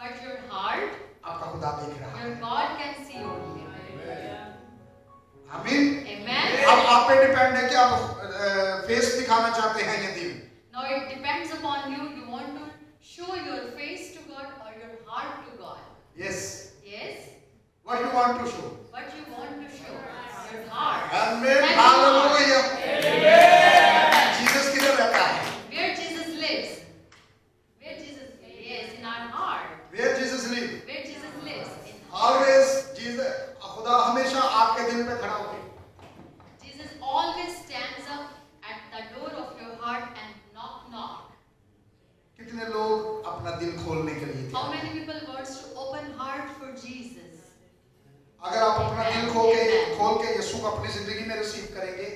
[SPEAKER 4] but your heart,
[SPEAKER 2] आपका खुदा देख रहा
[SPEAKER 4] your
[SPEAKER 2] है।
[SPEAKER 4] God can see only.
[SPEAKER 2] आमीन।
[SPEAKER 4] Amen.
[SPEAKER 2] अब आप पे डिपेंड है कि आप फेस दिखाना चाहते हैं या दिल।
[SPEAKER 4] Now it depends upon you. You want to show your face to God or your heart to God.
[SPEAKER 2] Yes.
[SPEAKER 4] Yes?
[SPEAKER 2] What you want to show?
[SPEAKER 4] What you want to show? Your heart.
[SPEAKER 2] Amen.
[SPEAKER 4] That's
[SPEAKER 2] Hallelujah. Jesus किधर रहता है?
[SPEAKER 4] Where Jesus lives. Where Jesus lives. Yes, in our heart.
[SPEAKER 2] Where Jesus live?
[SPEAKER 4] Where Jesus lives. In
[SPEAKER 2] Always Jesus, खुदा हमेशा आपके दिल पे खड़ा होके
[SPEAKER 4] Jesus always stands up at the door of your heart and knock.
[SPEAKER 2] कितने लोग अपना दिल खोलने के लिए
[SPEAKER 4] How
[SPEAKER 2] तैयार
[SPEAKER 4] many
[SPEAKER 2] हैं?
[SPEAKER 4] people wants to open heart for Jesus?
[SPEAKER 2] अगर आप अपना दिल खोल के यीशु को अपनी जिंदगी में रिसीव करेंगे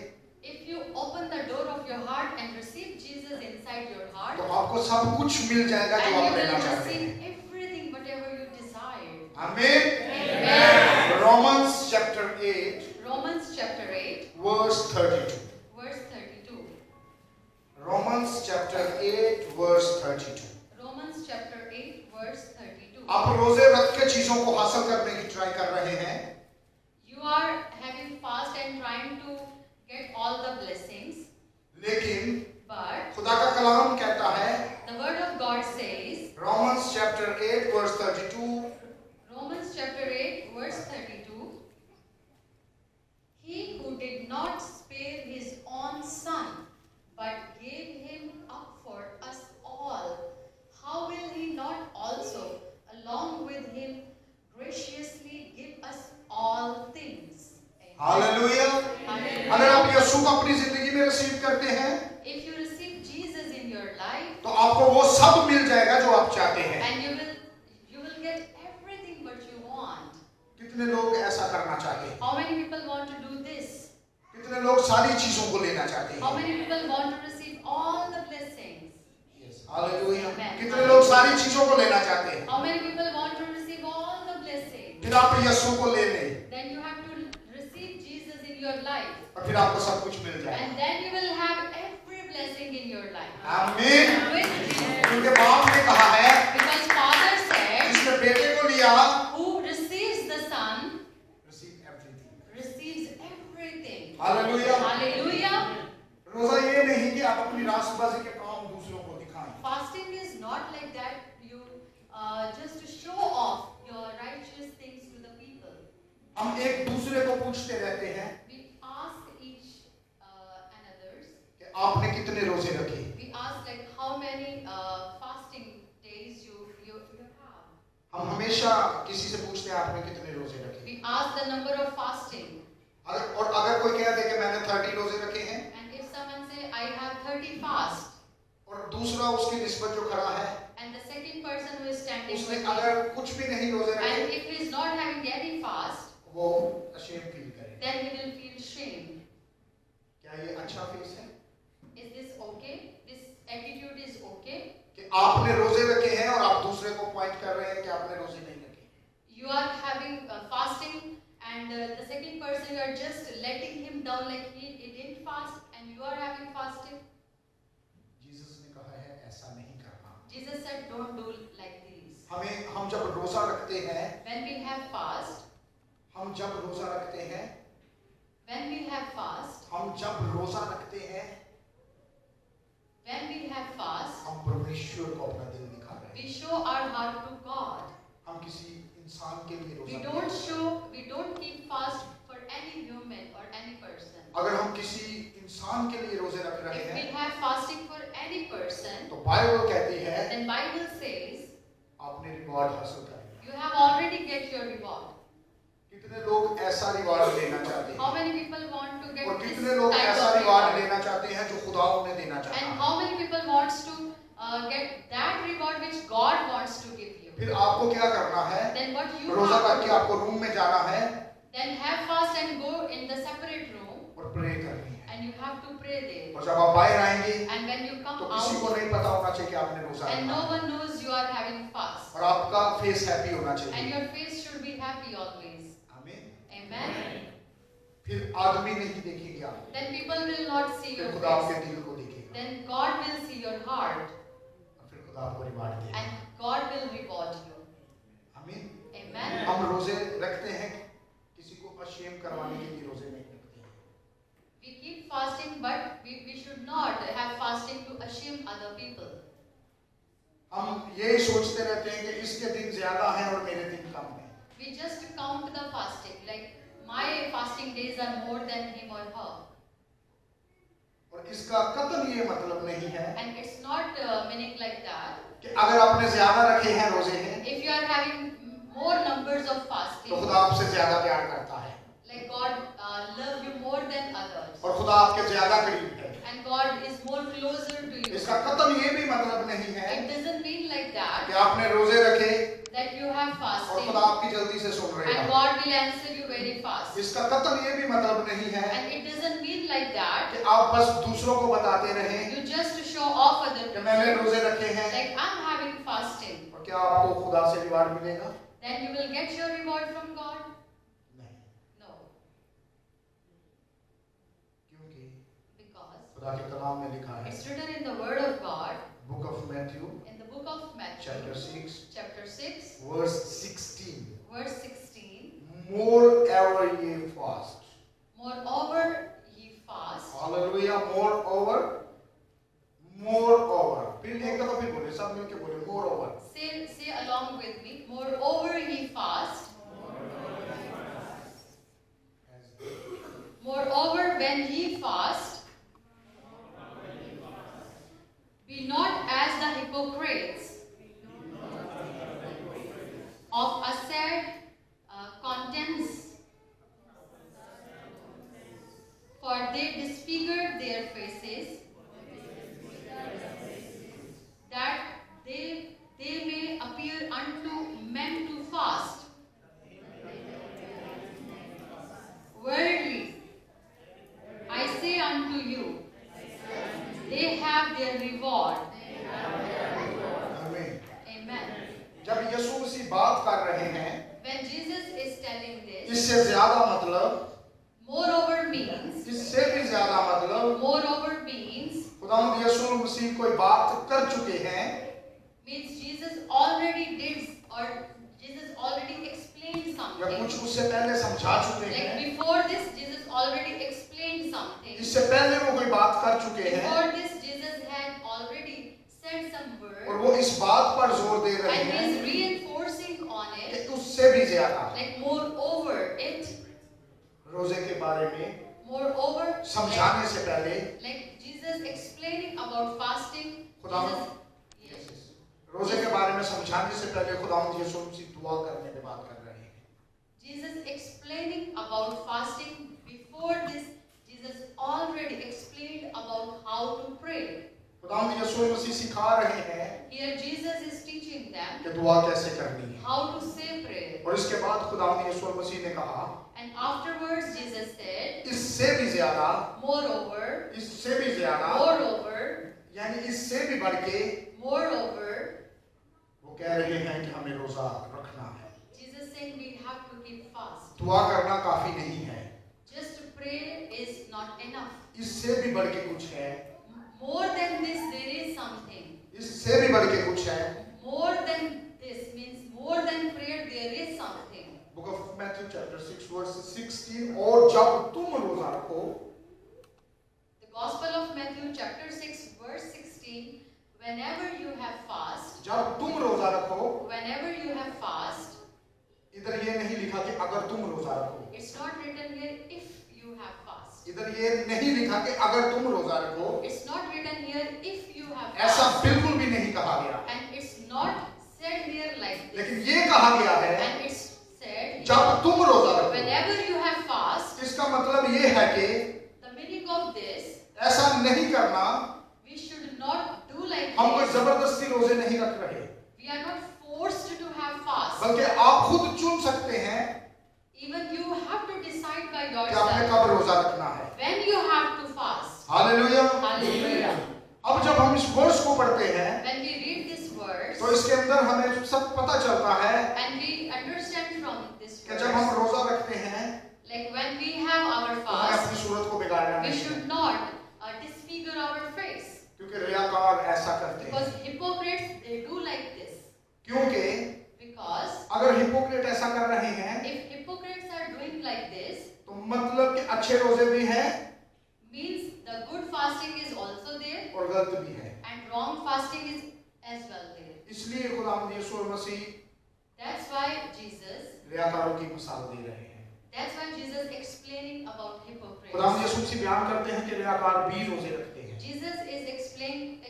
[SPEAKER 4] If you open the door of your heart and receive Jesus inside your heart,
[SPEAKER 2] तो आपको सब कुछ मिल जाएगा जो
[SPEAKER 4] and you
[SPEAKER 2] आप लेना
[SPEAKER 4] will
[SPEAKER 2] चाहते
[SPEAKER 4] receive
[SPEAKER 2] हैं।
[SPEAKER 4] everything, whatever you desire.
[SPEAKER 2] आमीन।
[SPEAKER 4] Amen.
[SPEAKER 2] Romans chapter 8
[SPEAKER 4] Romans chapter 8,
[SPEAKER 2] verse 32.
[SPEAKER 4] verse 32.
[SPEAKER 2] Romans chapter 8 verse 32.
[SPEAKER 4] Romans chapter 8, verse 32.
[SPEAKER 2] आप रोजे रख के चीजों को हासिल करने की ट्राई कर रहे हैं,
[SPEAKER 4] You are having fast and trying to get all the blessings,
[SPEAKER 2] लेकिन
[SPEAKER 4] but
[SPEAKER 2] खुदा का कलाम कहता है
[SPEAKER 4] the word of God says,
[SPEAKER 2] Romans chapter 8 verse 32,
[SPEAKER 4] Romans chapter 8, verse 32, He who did not spare his own son, but gave him up for us all, how will he not also, along with him, graciously give us all things?
[SPEAKER 2] Hallelujah.
[SPEAKER 4] Hallelujah.
[SPEAKER 2] अगर आप यीशु को अपनी जिंदगी में receive करते हैं
[SPEAKER 4] If you receive Jesus in your life,
[SPEAKER 2] तो आपको वो सब मिल जाएगा जो आप चाहते हैं।
[SPEAKER 4] and you will get everything what you want.
[SPEAKER 2] कितने लोग ऐसा करना चाहते हैं?
[SPEAKER 4] How many people want to do this?
[SPEAKER 2] कितने लोग सारी चीजों को लेना चाहते
[SPEAKER 4] How
[SPEAKER 2] हैं?
[SPEAKER 4] many people want to receive all the blessings?
[SPEAKER 2] Hallelujah.
[SPEAKER 4] Amen.
[SPEAKER 2] कितने लोग सारी चीजों को लेना चाहते हैं?
[SPEAKER 4] How many people want to receive all the blessings?
[SPEAKER 2] फिर आप यीशु को ले लें
[SPEAKER 4] Then you have to receive Jesus in your life.
[SPEAKER 2] और फिर आपको सब कुछ मिल जाए।
[SPEAKER 4] And then you will have every blessing in your life.
[SPEAKER 2] आमीन।
[SPEAKER 4] With Jesus.
[SPEAKER 2] क्योंकि बाप ने कहा है
[SPEAKER 4] Because Father said,
[SPEAKER 2] जिसने बेटे को लिया
[SPEAKER 4] who receives the Son
[SPEAKER 2] receive everything।
[SPEAKER 4] receives everything.
[SPEAKER 2] Hallelujah.
[SPEAKER 4] Hallelujah.
[SPEAKER 2] रोजा ये नहीं कि आप अपनी राष्ट्रबाजी के काम दूसरों को दिखाएं।
[SPEAKER 4] Fasting is not like that. You just show off your righteous things to the people.
[SPEAKER 2] हम एक दूसरे को पूछते रहते हैं
[SPEAKER 4] We ask each and others.
[SPEAKER 2] कि आपने कितने रोजे रखे।
[SPEAKER 4] We ask like how many fasting days you have.
[SPEAKER 2] हम हमेशा किसी से पूछते हैं आपने कितने रोजे रखे।
[SPEAKER 4] We ask the number of fasting.
[SPEAKER 2] अगर कोई कह दे कि मैंने 30 रोजे रखे हैं
[SPEAKER 4] And if someone say I have 30 fast,
[SPEAKER 2] और दूसरा उसकी निस्बत जो खड़ा है
[SPEAKER 4] and the second person who is standing
[SPEAKER 2] उसने
[SPEAKER 4] with me,
[SPEAKER 2] अगर कुछ भी नहीं रोजे
[SPEAKER 4] and
[SPEAKER 2] रखे
[SPEAKER 4] if he is not having any fast,
[SPEAKER 2] वो अशेम फील करे।
[SPEAKER 4] then he will feel shame.
[SPEAKER 2] क्या ये अच्छा फेस है
[SPEAKER 4] Is this okay? This attitude is okay?
[SPEAKER 2] कि आपने रोजे रखे हैं और आप दूसरे को पॉइंट कर रहे हैं कि आपने रोजे नहीं रखे।
[SPEAKER 4] You are having fasting, and the second person you are just letting him down like he didn't fast, and you are having fasting.
[SPEAKER 2] Jesus ने कहा है ऐसा नहीं करना।
[SPEAKER 4] Jesus said, don't do like these.
[SPEAKER 2] हम जब रोजा रखते हैं
[SPEAKER 4] When we have fast,
[SPEAKER 2] हम जब रोजा रखते हैं
[SPEAKER 4] when we have fast,
[SPEAKER 2] हम जब रोजा रखते हैं
[SPEAKER 4] when we have fast,
[SPEAKER 2] हम परमेश्वर को अपना दिल दिखा रहे
[SPEAKER 4] we
[SPEAKER 2] हैं।
[SPEAKER 4] show our heart to God.
[SPEAKER 2] हम किसी इंसान के लिए
[SPEAKER 4] We
[SPEAKER 2] रोजा
[SPEAKER 4] don't
[SPEAKER 2] नहीं
[SPEAKER 4] show, we don't keep fast for any human or any person.
[SPEAKER 2] अगर हम किसी इंसान के लिए रोजे रख रहे
[SPEAKER 4] If we
[SPEAKER 2] हैं
[SPEAKER 4] have fasting for any person,
[SPEAKER 2] तो बाइबल कहती है
[SPEAKER 4] then Bible says
[SPEAKER 2] आपने रिवॉर्ड हासिल कर लिया।
[SPEAKER 4] you have already get your reward.
[SPEAKER 2] कितने लोग ऐसा रिवॉर्ड लेना चाहते
[SPEAKER 4] How
[SPEAKER 2] हैं
[SPEAKER 4] many people want to get
[SPEAKER 2] और
[SPEAKER 4] this
[SPEAKER 2] कितने लोग
[SPEAKER 4] type
[SPEAKER 2] ऐसा
[SPEAKER 4] of
[SPEAKER 2] रिवॉर्ड
[SPEAKER 4] reward?
[SPEAKER 2] लेना चाहते हैं जो खुदा उन्हें देना चाहता
[SPEAKER 4] And
[SPEAKER 2] है।
[SPEAKER 4] how many people wants to get that reward which God wants to give you?
[SPEAKER 2] फिर आपको क्या करना है?
[SPEAKER 4] Then what you
[SPEAKER 2] रोजा
[SPEAKER 4] have
[SPEAKER 2] रख
[SPEAKER 4] to
[SPEAKER 2] के आपको रूम में जाना है
[SPEAKER 4] then have fast and go in the separate room,
[SPEAKER 2] और प्रे करनी है।
[SPEAKER 4] and you have to pray there.
[SPEAKER 2] और जब आप बाहर आएंगे
[SPEAKER 4] And when you come
[SPEAKER 2] तो किसी को
[SPEAKER 4] out,
[SPEAKER 2] नहीं पता होना चाहिए कि आपने रोजा
[SPEAKER 4] and no
[SPEAKER 2] रखा है।
[SPEAKER 4] one knows you are having fast,
[SPEAKER 2] और आपका फेस हैप्पी होना
[SPEAKER 4] and
[SPEAKER 2] चाहिए।
[SPEAKER 4] your face should be happy always.
[SPEAKER 2] आमीन।
[SPEAKER 4] Amen.
[SPEAKER 2] फिर आदमी नहीं देखेंगे आपको,
[SPEAKER 4] Then people will not see
[SPEAKER 2] फिर
[SPEAKER 4] your
[SPEAKER 2] खुदा आपके
[SPEAKER 4] face.
[SPEAKER 2] दिल को देखेगा
[SPEAKER 4] Then God will see your heart,
[SPEAKER 2] और फिर खुदा आपको रिवार्ड देगा।
[SPEAKER 4] and God will reward you.
[SPEAKER 2] आमीन।
[SPEAKER 4] Amen.
[SPEAKER 2] हम रोजे रखते हैं किसी को अशेम करवाने के लिए रोजे नहीं रखते हैं।
[SPEAKER 4] We keep fasting, but we should not have fasting to shame other people.
[SPEAKER 2] हम यही सोचते रहते हैं कि इसके दिन ज्यादा हैं और मेरे दिन कम हैं।
[SPEAKER 4] We just count the fasting, like my fasting days are more than him or her.
[SPEAKER 2] और इसका कतई ये मतलब नहीं है
[SPEAKER 4] And it's not meaning like that.
[SPEAKER 2] कि अगर आपने ज्यादा रखे हैं रोजे हैं
[SPEAKER 4] If you are having more numbers of
[SPEAKER 2] तो
[SPEAKER 4] fasting,
[SPEAKER 2] खुदा आपसे ज्यादा प्यार करता है
[SPEAKER 4] like God love you more than others,
[SPEAKER 2] और खुदा आपके ज्यादा करीब है।
[SPEAKER 4] and God is more closer to you.
[SPEAKER 2] इसका कतई ये भी मतलब नहीं है
[SPEAKER 4] It doesn't mean like
[SPEAKER 2] कि
[SPEAKER 4] that
[SPEAKER 2] आपने रोजे रखे
[SPEAKER 4] that you have
[SPEAKER 2] और
[SPEAKER 4] fasting
[SPEAKER 2] खुदा आपकी जल्दी से सुन
[SPEAKER 4] and
[SPEAKER 2] रहेगा।
[SPEAKER 4] God will answer you very fast.
[SPEAKER 2] इसका कतई ये भी मतलब नहीं है
[SPEAKER 4] And it doesn't mean like that
[SPEAKER 2] कि आप बस दूसरों को बताते रहें
[SPEAKER 4] you just show off other
[SPEAKER 2] कि मैंने
[SPEAKER 4] people,
[SPEAKER 2] रोजे रखे हैं
[SPEAKER 4] like I'm having fasting.
[SPEAKER 2] और क्या आपको खुदा से रिवार्ड मिलेगा?
[SPEAKER 4] Then you will get your reward from God?
[SPEAKER 2] नहीं,
[SPEAKER 4] No,
[SPEAKER 2] क्योंकि
[SPEAKER 4] because
[SPEAKER 2] खुदा के कलाम में लिखा है
[SPEAKER 4] it's written in the Word of God,
[SPEAKER 2] book of Matthew
[SPEAKER 4] in the book of Matthew,
[SPEAKER 2] chapter 6
[SPEAKER 4] chapter 6,
[SPEAKER 2] verse 16
[SPEAKER 4] verse 16.
[SPEAKER 2] Moreover ye fast.
[SPEAKER 4] Moreover, ye fast.
[SPEAKER 2] Hallelujah. Moreover फिर एक दफा फिर बोले, सब मिलके बोले moreover.
[SPEAKER 4] Say along with me. Moreover, ye fast. Moreover, when ye fast, be not as the hypocrites of when Jesus is telling this,
[SPEAKER 2] इससे ज्यादा मतलब,
[SPEAKER 4] moreover means,
[SPEAKER 2] इससे भी ज्यादा मतलब,
[SPEAKER 4] moreover means,
[SPEAKER 2] खुदावंद यीशु मसीह कोई बात कर चुके हैं,
[SPEAKER 4] means Jesus already did or Jesus already explained
[SPEAKER 2] या
[SPEAKER 4] something.
[SPEAKER 2] कुछ उससे पहले समझा चुके
[SPEAKER 4] Like
[SPEAKER 2] हैं,
[SPEAKER 4] before this, Jesus already explained something.
[SPEAKER 2] इससे पहले वो कोई बात कर चुके हैं,
[SPEAKER 4] Before this, Jesus had already said some
[SPEAKER 2] और
[SPEAKER 4] word
[SPEAKER 2] वो इस बात पर जोर दे रहे
[SPEAKER 4] and
[SPEAKER 2] हैं
[SPEAKER 4] is reinforcing on
[SPEAKER 2] कि
[SPEAKER 4] it.
[SPEAKER 2] उससे भी ज्यादा
[SPEAKER 4] Like moreover it,
[SPEAKER 2] रोजे के बारे में
[SPEAKER 4] moreover,
[SPEAKER 2] समझाने से पहले
[SPEAKER 4] like Jesus explaining about fasting.
[SPEAKER 2] खुदावंद
[SPEAKER 4] Jesus, yes.
[SPEAKER 2] रोजे के बारे में समझाने से पहले खुदावंद यीशु मसीह दुआ करने की बात कर रहे हैं।
[SPEAKER 4] Jesus explaining about fasting. Before this, Jesus already explained about how to pray.
[SPEAKER 2] खुदावंद यीशु मसीह सिखा रहे हैं
[SPEAKER 4] Here Jesus is teaching them
[SPEAKER 2] कि दुआ कैसे करनी है,
[SPEAKER 4] how to say prayer.
[SPEAKER 2] और इसके बाद खुदावंद यीशु मसीह ने कहा
[SPEAKER 4] And afterwards Jesus said,
[SPEAKER 2] इससे भी ज्यादा,
[SPEAKER 4] moreover,
[SPEAKER 2] इससे भी ज्यादा,
[SPEAKER 4] moreover,
[SPEAKER 2] यानी इससे भी बढ़ के
[SPEAKER 4] moreover,
[SPEAKER 2] वो कह रहे हैं कि हमें रोजा रखना है।
[SPEAKER 4] Jesus saying we have to keep fast.
[SPEAKER 2] दुआ करना काफी नहीं है,
[SPEAKER 4] Just to pray is not enough.
[SPEAKER 2] इससे भी बढ़ के कुछ है,
[SPEAKER 4] More than this, there is something.
[SPEAKER 2] इससे भी बढ़ के कुछ है।
[SPEAKER 4] More than this means more than prayer, there is something.
[SPEAKER 2] Book of Matthew chapter 6 verse 16, और जब तुम रोजा रखो,
[SPEAKER 4] The Gospel of Matthew chapter 6 verse 16, whenever you have fast,
[SPEAKER 2] जब तुम रोजा रखो,
[SPEAKER 4] whenever you have fast,
[SPEAKER 2] इधर ये नहीं लिखा कि अगर तुम रोजा रखो,
[SPEAKER 4] it's not written here if you have fast.
[SPEAKER 2] इधर ये नहीं लिखा कि अगर तुम रोजा रखो,
[SPEAKER 4] It's not written here if you have
[SPEAKER 2] ऐसा
[SPEAKER 4] fast.
[SPEAKER 2] बिल्कुल भी नहीं कहा गया,
[SPEAKER 4] And it's not said here like this.
[SPEAKER 2] लेकिन ये कहा गया है
[SPEAKER 4] And it's said
[SPEAKER 2] जब तुम रोजा रखो।
[SPEAKER 4] whenever you have fast.
[SPEAKER 2] इसका मतलब ये है कि
[SPEAKER 4] The meaning of this,
[SPEAKER 2] ऐसा नहीं करना,
[SPEAKER 4] we should not do like
[SPEAKER 2] हम कोई
[SPEAKER 4] this.
[SPEAKER 2] जबरदस्ती रोजे नहीं रख रहे,
[SPEAKER 4] We are not forced to have fast.
[SPEAKER 2] बल्कि आप खुद चुन सकते हैं
[SPEAKER 4] Even you have to decide by
[SPEAKER 2] कि आपने
[SPEAKER 4] yourself
[SPEAKER 2] कब रोजा रखना है।
[SPEAKER 4] when you have to fast.
[SPEAKER 2] Hallelujah.
[SPEAKER 4] Hallelujah.
[SPEAKER 2] अब जब हम इस वर्ष को पढ़ते हैं
[SPEAKER 4] When we read this verse
[SPEAKER 2] तो इसके अंदर हमें सब पता चलता है
[SPEAKER 4] and we understand from this
[SPEAKER 2] कि जब हम
[SPEAKER 4] verse,
[SPEAKER 2] रोजा रखते हैं
[SPEAKER 4] like when we have our
[SPEAKER 2] तो हमें
[SPEAKER 4] fast,
[SPEAKER 2] अपनी सूरत को बिगाड़ना
[SPEAKER 4] we
[SPEAKER 2] नहीं है,
[SPEAKER 4] should not disfigure our face.
[SPEAKER 2] क्योंकि रियाकार ऐसा करते
[SPEAKER 4] Because
[SPEAKER 2] हैं।
[SPEAKER 4] hypocrites, they do like this.
[SPEAKER 2] क्योंकि
[SPEAKER 4] Because
[SPEAKER 2] अगर हिपोक्रेट ऐसा कर रहे हैं
[SPEAKER 4] if hypocrites are doing like this,
[SPEAKER 2] तो मतलब कि अच्छे रोजे भी हैं
[SPEAKER 4] means the good fasting is also there
[SPEAKER 2] और गलत भी है।
[SPEAKER 4] and wrong fasting is as well there.
[SPEAKER 2] इसलिए खुदावंद यीशु मसीह
[SPEAKER 4] That's why Jesus,
[SPEAKER 2] रियाकारों की मिसाल दे रहे हैं।
[SPEAKER 4] that's why Jesus explaining about hypocrites.
[SPEAKER 2] खुदावंद यीशु मसीह बयान करते हैं कि रियाकार भी रोजे रखते हैं।
[SPEAKER 4] Jesus is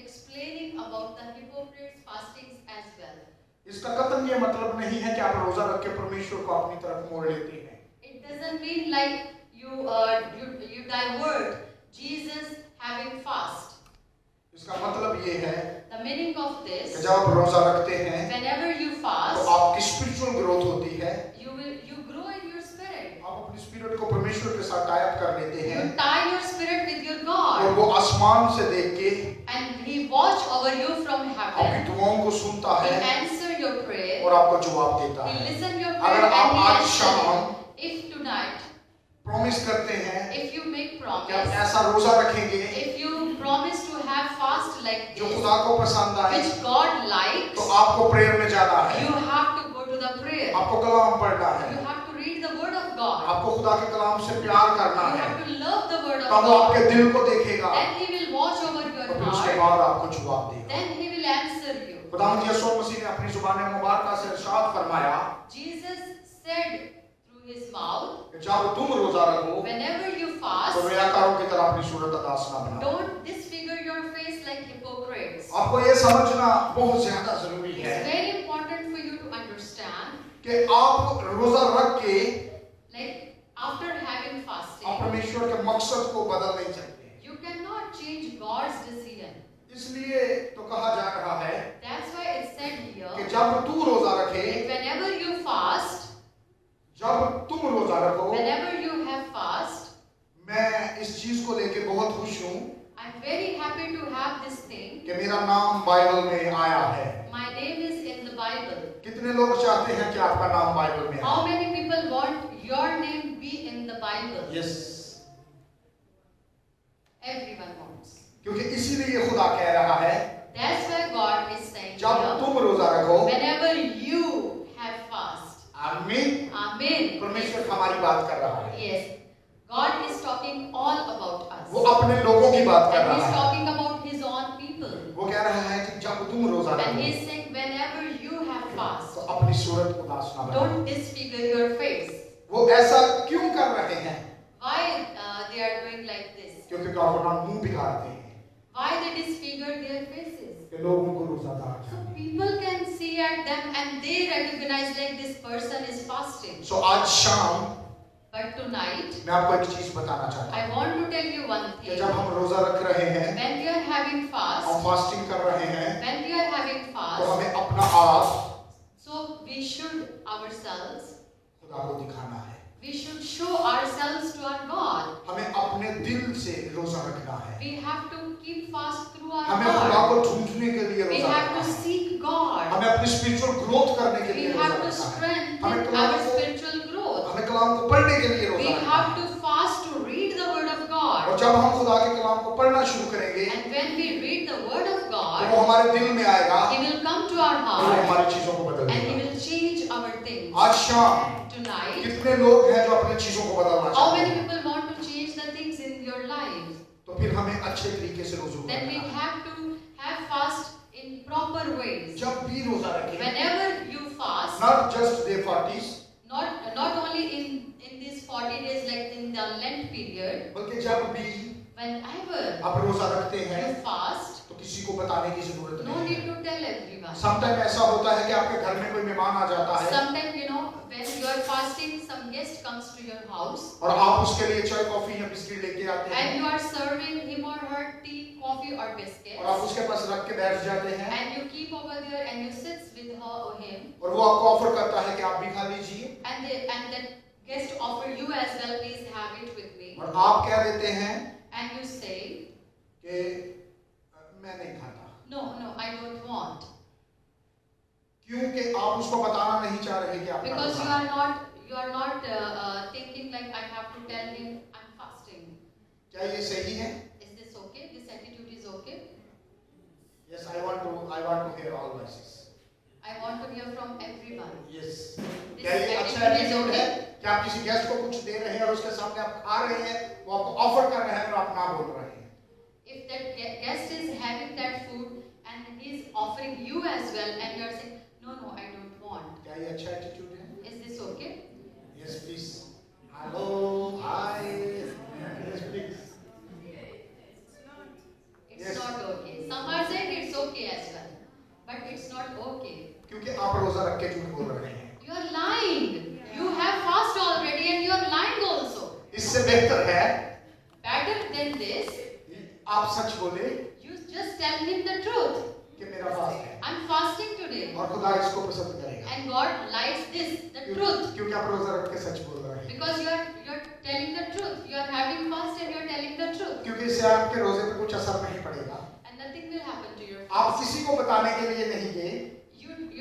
[SPEAKER 4] explaining about the hypocrites fastings as well.
[SPEAKER 2] इसका कतई ये मतलब नहीं है कि आप रोजा रख के परमेश्वर को अपनी तरफ मोड़ लेते हैं।
[SPEAKER 4] It doesn't mean like you divert Jesus having fast.
[SPEAKER 2] इसका मतलब ये है
[SPEAKER 4] The meaning of
[SPEAKER 2] कि
[SPEAKER 4] this,
[SPEAKER 2] जब आप रोजा रखते हैं
[SPEAKER 4] whenever you
[SPEAKER 2] तो
[SPEAKER 4] fast,
[SPEAKER 2] आपकी स्पिरिचुअल ग्रोथ होती है,
[SPEAKER 4] you grow in your spirit.
[SPEAKER 2] आप अपनी स्पिरिट को परमेश्वर के साथ टाई अप कर लेते हैं
[SPEAKER 4] You tie your spirit with your
[SPEAKER 2] और
[SPEAKER 4] God,
[SPEAKER 2] वो आसमान से देख के
[SPEAKER 4] and He watch over you from
[SPEAKER 2] आपकी
[SPEAKER 4] heaven.
[SPEAKER 2] दुआओं को सुनता
[SPEAKER 4] He
[SPEAKER 2] है
[SPEAKER 4] answer your prayer.
[SPEAKER 2] और आपको जवाब देता
[SPEAKER 4] He
[SPEAKER 2] है।
[SPEAKER 4] listen your
[SPEAKER 2] अगर
[SPEAKER 4] prayer
[SPEAKER 2] आप
[SPEAKER 4] and He
[SPEAKER 2] आज
[SPEAKER 4] answer
[SPEAKER 2] शाम
[SPEAKER 4] you. If tonight,
[SPEAKER 2] प्रॉमिस करते हैं
[SPEAKER 4] if you make
[SPEAKER 2] कि आप
[SPEAKER 4] promise,
[SPEAKER 2] ऐसा रोजा रखेंगे
[SPEAKER 4] if you promise to have fast like
[SPEAKER 2] जो
[SPEAKER 4] this,
[SPEAKER 2] खुदा को पसंद आए,
[SPEAKER 4] which God likes,
[SPEAKER 2] तो आपको प्रेयर में जाना है,
[SPEAKER 4] you have to go to the prayer.
[SPEAKER 2] आपको कलाम पढ़ना है,
[SPEAKER 4] You have to read the word of God.
[SPEAKER 2] आपको खुदा के कलाम से प्यार करना
[SPEAKER 4] You
[SPEAKER 2] है,
[SPEAKER 4] have to love the word of
[SPEAKER 2] तब वो
[SPEAKER 4] God.
[SPEAKER 2] आपके दिल को देखेगा
[SPEAKER 4] Then He will watch over
[SPEAKER 2] और
[SPEAKER 4] your
[SPEAKER 2] फिर उसके
[SPEAKER 4] heart.
[SPEAKER 2] बाद आपको जवाब देगा।
[SPEAKER 4] Then He will answer you.
[SPEAKER 2] खुदावंद यीशु मसीह ने अपनी जुबान मुबारक से इरशाद फरमाया
[SPEAKER 4] Jesus said through His mouth,
[SPEAKER 2] कि जब तुम रोजा रखो
[SPEAKER 4] whenever you
[SPEAKER 2] तो
[SPEAKER 4] fast,
[SPEAKER 2] रियाकारों की तरह अपनी सूरत अदास ना बनाओ।
[SPEAKER 4] don't disfigure your face like hypocrites.
[SPEAKER 2] आपको ये समझना बहुत ज्यादा जरूरी
[SPEAKER 4] It's
[SPEAKER 2] है
[SPEAKER 4] very important for you to understand,
[SPEAKER 2] कि आप रोजा रख के
[SPEAKER 4] like after having fasting,
[SPEAKER 2] आप परमेश्वर के मकसद को बदल नहीं सकते।
[SPEAKER 4] you cannot change God's decision.
[SPEAKER 2] इसलिए तो कहा जा रहा है
[SPEAKER 4] That's why it's said
[SPEAKER 2] कि
[SPEAKER 4] here,
[SPEAKER 2] जब तू रोजा रखे,
[SPEAKER 4] that whenever you fast,
[SPEAKER 2] जब तुम रोजा रखो,
[SPEAKER 4] whenever you have fast,
[SPEAKER 2] मैं इस चीज को लेके बहुत खुश हूँ
[SPEAKER 4] I'm very happy to have this thing.
[SPEAKER 2] कि मेरा नाम बाइबल में आया है।
[SPEAKER 4] My name is in the Bible.
[SPEAKER 2] कितने कितने लोग चाहते हैं कि आपका नाम बाइबल में
[SPEAKER 4] How
[SPEAKER 2] आए?
[SPEAKER 4] many people want your name be in the Bible?
[SPEAKER 2] Yes,
[SPEAKER 4] Everyone wants.
[SPEAKER 2] क्योंकि इसीलिए खुदा कह रहा है
[SPEAKER 4] That's why God is saying
[SPEAKER 2] जब
[SPEAKER 4] here,
[SPEAKER 2] तुम रोजा रखो,
[SPEAKER 4] whenever you have fast.
[SPEAKER 2] आमीन,
[SPEAKER 4] Amen.
[SPEAKER 2] परमेश्वर हमारी बात कर रहा है,
[SPEAKER 4] Yes. God is talking all about us.
[SPEAKER 2] वो अपने लोगों की बात कर
[SPEAKER 4] And
[SPEAKER 2] रहा
[SPEAKER 4] He's
[SPEAKER 2] है।
[SPEAKER 4] talking about His own people.
[SPEAKER 2] वो कह रहा है कि जब तुम रोजा
[SPEAKER 4] And
[SPEAKER 2] रखो
[SPEAKER 4] He's saying, whenever you have fast,
[SPEAKER 2] तो अपनी सूरत उदास ना बनाओ।
[SPEAKER 4] don't disfigure your face.
[SPEAKER 2] वो ऐसा क्यों कर रहे हैं?
[SPEAKER 4] Why they are doing like this?
[SPEAKER 2] क्योंकि वो अपना मुंह बिगाड़ते हैं
[SPEAKER 4] Why they disfigure their faces?
[SPEAKER 2] कि लोग उनको रोजादार
[SPEAKER 4] So
[SPEAKER 2] जाने।
[SPEAKER 4] people can see at them and they recognize like this person is fasting.
[SPEAKER 2] सो आज शाम
[SPEAKER 4] But tonight,
[SPEAKER 2] मैं आपको एक चीज बताना चाहता
[SPEAKER 4] I
[SPEAKER 2] हूँ
[SPEAKER 4] want to tell you one
[SPEAKER 2] कि
[SPEAKER 4] thing.
[SPEAKER 2] जब हम रोजा रख रहे हैं,
[SPEAKER 4] When we are having
[SPEAKER 2] हम
[SPEAKER 4] fast,
[SPEAKER 2] फास्टिंग कर रहे हैं,
[SPEAKER 4] when we are having
[SPEAKER 2] तो
[SPEAKER 4] fast,
[SPEAKER 2] हमें अपना आप
[SPEAKER 4] so we should ourselves,
[SPEAKER 2] खुदा को दिखाना है।
[SPEAKER 4] we should show ourselves to our God.
[SPEAKER 2] हमें अपने दिल से रोजा रखना है।
[SPEAKER 4] We have to keep fast through our
[SPEAKER 2] हमें खुदा
[SPEAKER 4] heart.
[SPEAKER 2] को ढूंढने के लिए
[SPEAKER 4] We
[SPEAKER 2] रोजा
[SPEAKER 4] have
[SPEAKER 2] रखना
[SPEAKER 4] to
[SPEAKER 2] है।
[SPEAKER 4] seek God.
[SPEAKER 2] हमें अपनी स्पिरिचुअल ग्रोथ करने के
[SPEAKER 4] We
[SPEAKER 2] लिए रोजा
[SPEAKER 4] have to
[SPEAKER 2] रखना है।
[SPEAKER 4] strengthen
[SPEAKER 2] हमें
[SPEAKER 4] our
[SPEAKER 2] कलाम को
[SPEAKER 4] spiritual growth.
[SPEAKER 2] हमें कलाम को पढ़ने के लिए
[SPEAKER 4] We
[SPEAKER 2] रोजा रखना
[SPEAKER 4] have
[SPEAKER 2] है।
[SPEAKER 4] to fast to read the Word of
[SPEAKER 2] और
[SPEAKER 4] God.
[SPEAKER 2] जब हम खुदा के कलाम को पढ़ना शुरू करेंगे,
[SPEAKER 4] And when we read the Word of
[SPEAKER 2] तो
[SPEAKER 4] God,
[SPEAKER 2] वो हमारे दिल में आएगा
[SPEAKER 4] He will come to our
[SPEAKER 2] और वो
[SPEAKER 4] heart
[SPEAKER 2] हमारी चीजों को बदल
[SPEAKER 4] and He
[SPEAKER 2] देगा।
[SPEAKER 4] will change our things.
[SPEAKER 2] आज शाम
[SPEAKER 4] Tonight,
[SPEAKER 2] कितने लोग हैं जो अपने चीजों को बदलना
[SPEAKER 4] how
[SPEAKER 2] चाहते
[SPEAKER 4] many
[SPEAKER 2] हैं?
[SPEAKER 4] people want to change the things in your life?
[SPEAKER 2] तो फिर हमें अच्छे तरीके से रोजा
[SPEAKER 4] Then we
[SPEAKER 2] रखना है।
[SPEAKER 4] have to have fast in proper ways.
[SPEAKER 2] जब भी रोजा रखें,
[SPEAKER 4] Whenever you fast,
[SPEAKER 2] not just day 40s,
[SPEAKER 4] not only in these 40 days like in the Lent period,
[SPEAKER 2] बल्कि जब भी
[SPEAKER 4] whenever
[SPEAKER 2] आप रोजा रखते हैं,
[SPEAKER 4] you fast,
[SPEAKER 2] तो किसी को बताने की जरूरत
[SPEAKER 4] no
[SPEAKER 2] नहीं
[SPEAKER 4] need
[SPEAKER 2] है।
[SPEAKER 4] to tell everyone.
[SPEAKER 2] समटाइम ऐसा होता है कि आपके घर में कोई मेहमान आ जाता है
[SPEAKER 4] Sometimes, you know, when you are fasting, some guest comes to your house
[SPEAKER 2] और आप उसके लिए चाय कॉफी या बिस्किट लेके आते हैं
[SPEAKER 4] and you are serving him or her tea, coffee or
[SPEAKER 2] और आप
[SPEAKER 4] biscuits,
[SPEAKER 2] उसके पास रख के बैठ जाते हैं
[SPEAKER 4] and you keep over there and you sit with her or him,
[SPEAKER 2] और वो आपको ऑफर करता है कि आप भी खा लीजिए
[SPEAKER 4] and that guest offer you as well, please have it with me,
[SPEAKER 2] और आप कह देते हैं
[SPEAKER 4] and you say,
[SPEAKER 2] कि मैं नहीं खाता,
[SPEAKER 4] no, I don't want,
[SPEAKER 2] क्योंकि आप उसको बताना नहीं चाह रहे कि आप
[SPEAKER 4] because you are not thinking like I have to tell him I'm fasting.
[SPEAKER 2] क्या ये सही है?
[SPEAKER 4] Is this okay? This attitude is okay?
[SPEAKER 2] Yes, I want to hear all voices.
[SPEAKER 4] I want to hear from everyone.
[SPEAKER 2] Yes.
[SPEAKER 4] This
[SPEAKER 2] क्या ये अच्छा
[SPEAKER 4] attitude is
[SPEAKER 2] attitude है
[SPEAKER 4] okay?
[SPEAKER 2] कि आप किसी गेस्ट को कुछ दे रहे हैं और उसके सामने आप खा रहे हैं, वो आपको ऑफर कर रहे हैं और आप ना बोल रहे हैं?
[SPEAKER 4] If that guest is having that food and he is offering you as well and you are saying, no, I don't want.
[SPEAKER 2] क्या ये अच्छा एटीट्यूड है?
[SPEAKER 4] Is this okay?
[SPEAKER 2] Yes, please. Hello, hi. Yes, please.
[SPEAKER 4] It's
[SPEAKER 2] Yes.
[SPEAKER 4] not okay. Some are saying it's okay as well. But it's not okay.
[SPEAKER 2] क्योंकि आप रोजा रख के झूठ बोल रहे हैं।
[SPEAKER 4] You are lying. You have fast already and you are lying also.
[SPEAKER 2] इससे बेहतर है
[SPEAKER 4] Better than this,
[SPEAKER 2] आप सच बोले
[SPEAKER 4] you just tell him the truth.
[SPEAKER 2] कि मेरा फास्ट है
[SPEAKER 4] I'm fasting today.
[SPEAKER 2] और खुदा इसको पसंद करेगा
[SPEAKER 4] And God likes this, the truth.
[SPEAKER 2] क्योंकि आप रोजा रख के सच बोल रहे हैं।
[SPEAKER 4] Because you're telling the truth. You are having fast and you're telling the truth.
[SPEAKER 2] क्योंकि इससे आपके रोजे पे कुछ असर नहीं पड़ेगा।
[SPEAKER 4] And nothing will happen to your
[SPEAKER 2] आप
[SPEAKER 4] fast.
[SPEAKER 2] किसी को बताने के लिए नहीं गए,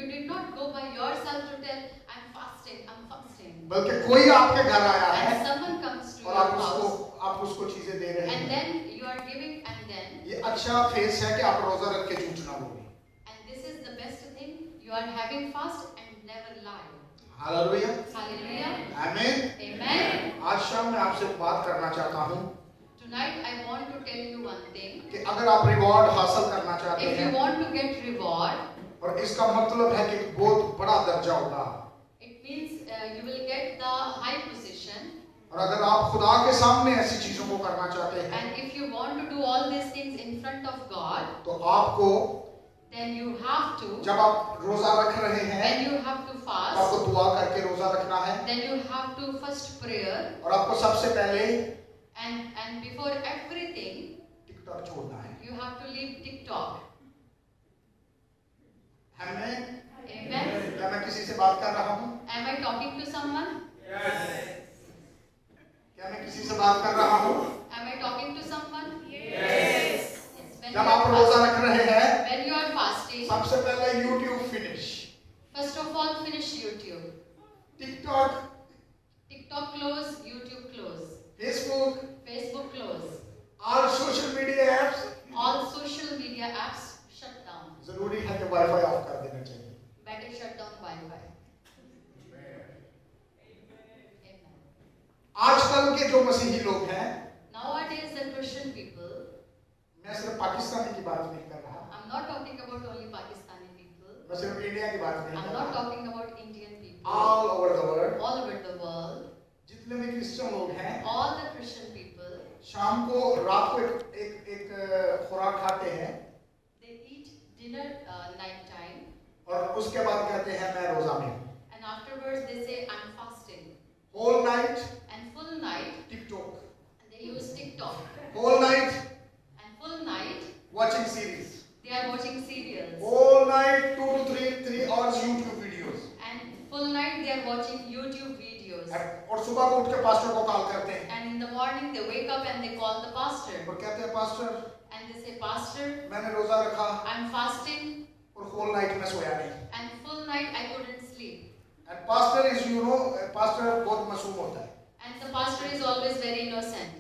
[SPEAKER 4] You did not go by yourself to tell, I'm fasting.
[SPEAKER 2] बल्कि कोई आपके घर आया है
[SPEAKER 4] And someone comes to
[SPEAKER 2] और
[SPEAKER 4] your house
[SPEAKER 2] आप उसको चीजें दे रहे
[SPEAKER 4] and
[SPEAKER 2] हैं।
[SPEAKER 4] then you are giving and then,
[SPEAKER 2] ये अच्छा फेस है कि आप रोजा रख के झूठ ना बोलें।
[SPEAKER 4] and this is the best thing, you are having fast and never lie.
[SPEAKER 2] Hallelujah,
[SPEAKER 4] Hallelujah.
[SPEAKER 2] आमीन।
[SPEAKER 4] Amen.
[SPEAKER 2] आज शाम मैं आपसे बात करना चाहता हूँ
[SPEAKER 4] Tonight I want to tell you one thing.
[SPEAKER 2] कि अगर आप रिवॉर्ड हासिल करना चाहते
[SPEAKER 4] If you
[SPEAKER 2] हैं
[SPEAKER 4] want to get reward,
[SPEAKER 2] और इसका मतलब है कि एक बहुत बड़ा दर्जा होगा,
[SPEAKER 4] it means you will get the high position.
[SPEAKER 2] और अगर आप खुदा के सामने ऐसी चीजों को करना चाहते हैं
[SPEAKER 4] And if you want to do all these things in front of God,
[SPEAKER 2] तो आपको
[SPEAKER 4] then you have to,
[SPEAKER 2] जब आप रोजा रख रहे हैं
[SPEAKER 4] when you have to
[SPEAKER 2] तो
[SPEAKER 4] fast,
[SPEAKER 2] आपको दुआ करके रोजा रखना है
[SPEAKER 4] then you have to first prayer
[SPEAKER 2] और आपको सबसे पहले
[SPEAKER 4] and before everything,
[SPEAKER 2] टिकटॉक छोड़ना है।
[SPEAKER 4] you have to leave TikTok.
[SPEAKER 2] हमें
[SPEAKER 4] Amen.
[SPEAKER 2] क्या मैं किसी से बात कर रहा हूँ?
[SPEAKER 4] Am I talking to someone?
[SPEAKER 2] क्या मैं किसी से बात कर रहा हूँ?
[SPEAKER 4] Am I talking to someone?
[SPEAKER 3] Yes.
[SPEAKER 4] Yes. When
[SPEAKER 2] जब
[SPEAKER 4] you
[SPEAKER 2] आप
[SPEAKER 4] are
[SPEAKER 2] रोजा
[SPEAKER 4] fasting,
[SPEAKER 2] रख रहे हैं
[SPEAKER 4] when you are fasting,
[SPEAKER 2] सबसे पहले YouTube finish,
[SPEAKER 4] First of all, finish YouTube.
[SPEAKER 2] TikTok,
[SPEAKER 4] TikTok close, YouTube close,
[SPEAKER 2] Facebook,
[SPEAKER 4] Facebook close.
[SPEAKER 2] all social media apps.
[SPEAKER 4] All social media apps shut down.
[SPEAKER 2] जरूरी है कि wifi of कर देना चाहिए.
[SPEAKER 4] Better shut down Wi-Fi. Amen.
[SPEAKER 2] आजकल के जो मसीही लोग हैं,
[SPEAKER 4] Nowadays, the Christian people,
[SPEAKER 2] मैं सिर्फ पाकिस्तानी की बात नहीं कर रहा,
[SPEAKER 4] I'm not talking about only Pakistani people.
[SPEAKER 2] मैं सिर्फ इंडिया की बात नहीं
[SPEAKER 4] I'm
[SPEAKER 2] कर
[SPEAKER 4] not
[SPEAKER 2] रहा,
[SPEAKER 4] talking about Indian people.
[SPEAKER 2] all over the world,
[SPEAKER 4] All over the world,
[SPEAKER 2] जितने भी क्रिश्चियन लोग हैं,
[SPEAKER 4] all the Christian people,
[SPEAKER 2] शाम को रात को एक खुराक खाते हैं
[SPEAKER 4] they eat dinner night time,
[SPEAKER 2] और उसके बाद कहते हैं मैं रोजा में हूँ.
[SPEAKER 4] and afterwards they say I'm fasting.
[SPEAKER 2] Whole night
[SPEAKER 4] And full night,
[SPEAKER 2] TikTok,
[SPEAKER 4] they use TikTok.
[SPEAKER 2] whole night
[SPEAKER 4] And full night,
[SPEAKER 2] watching series,
[SPEAKER 4] they are watching serials.
[SPEAKER 2] whole night 2 to 3 hours YouTube videos.
[SPEAKER 4] And full night, they are watching YouTube videos.
[SPEAKER 2] और सुबह को उठ के pastor को call करते हैं
[SPEAKER 4] And in the morning, they wake up and they call the pastor.
[SPEAKER 2] और कहते हैं pastor
[SPEAKER 4] And they say, Pastor,
[SPEAKER 2] मैंने रोजा रखा
[SPEAKER 4] I'm fasting.
[SPEAKER 2] और whole night मैं सोया नहीं.
[SPEAKER 4] And full night, I couldn't sleep.
[SPEAKER 2] And pastor is pastor बहुत मासूम होता है.
[SPEAKER 4] And the pastor is always very innocent.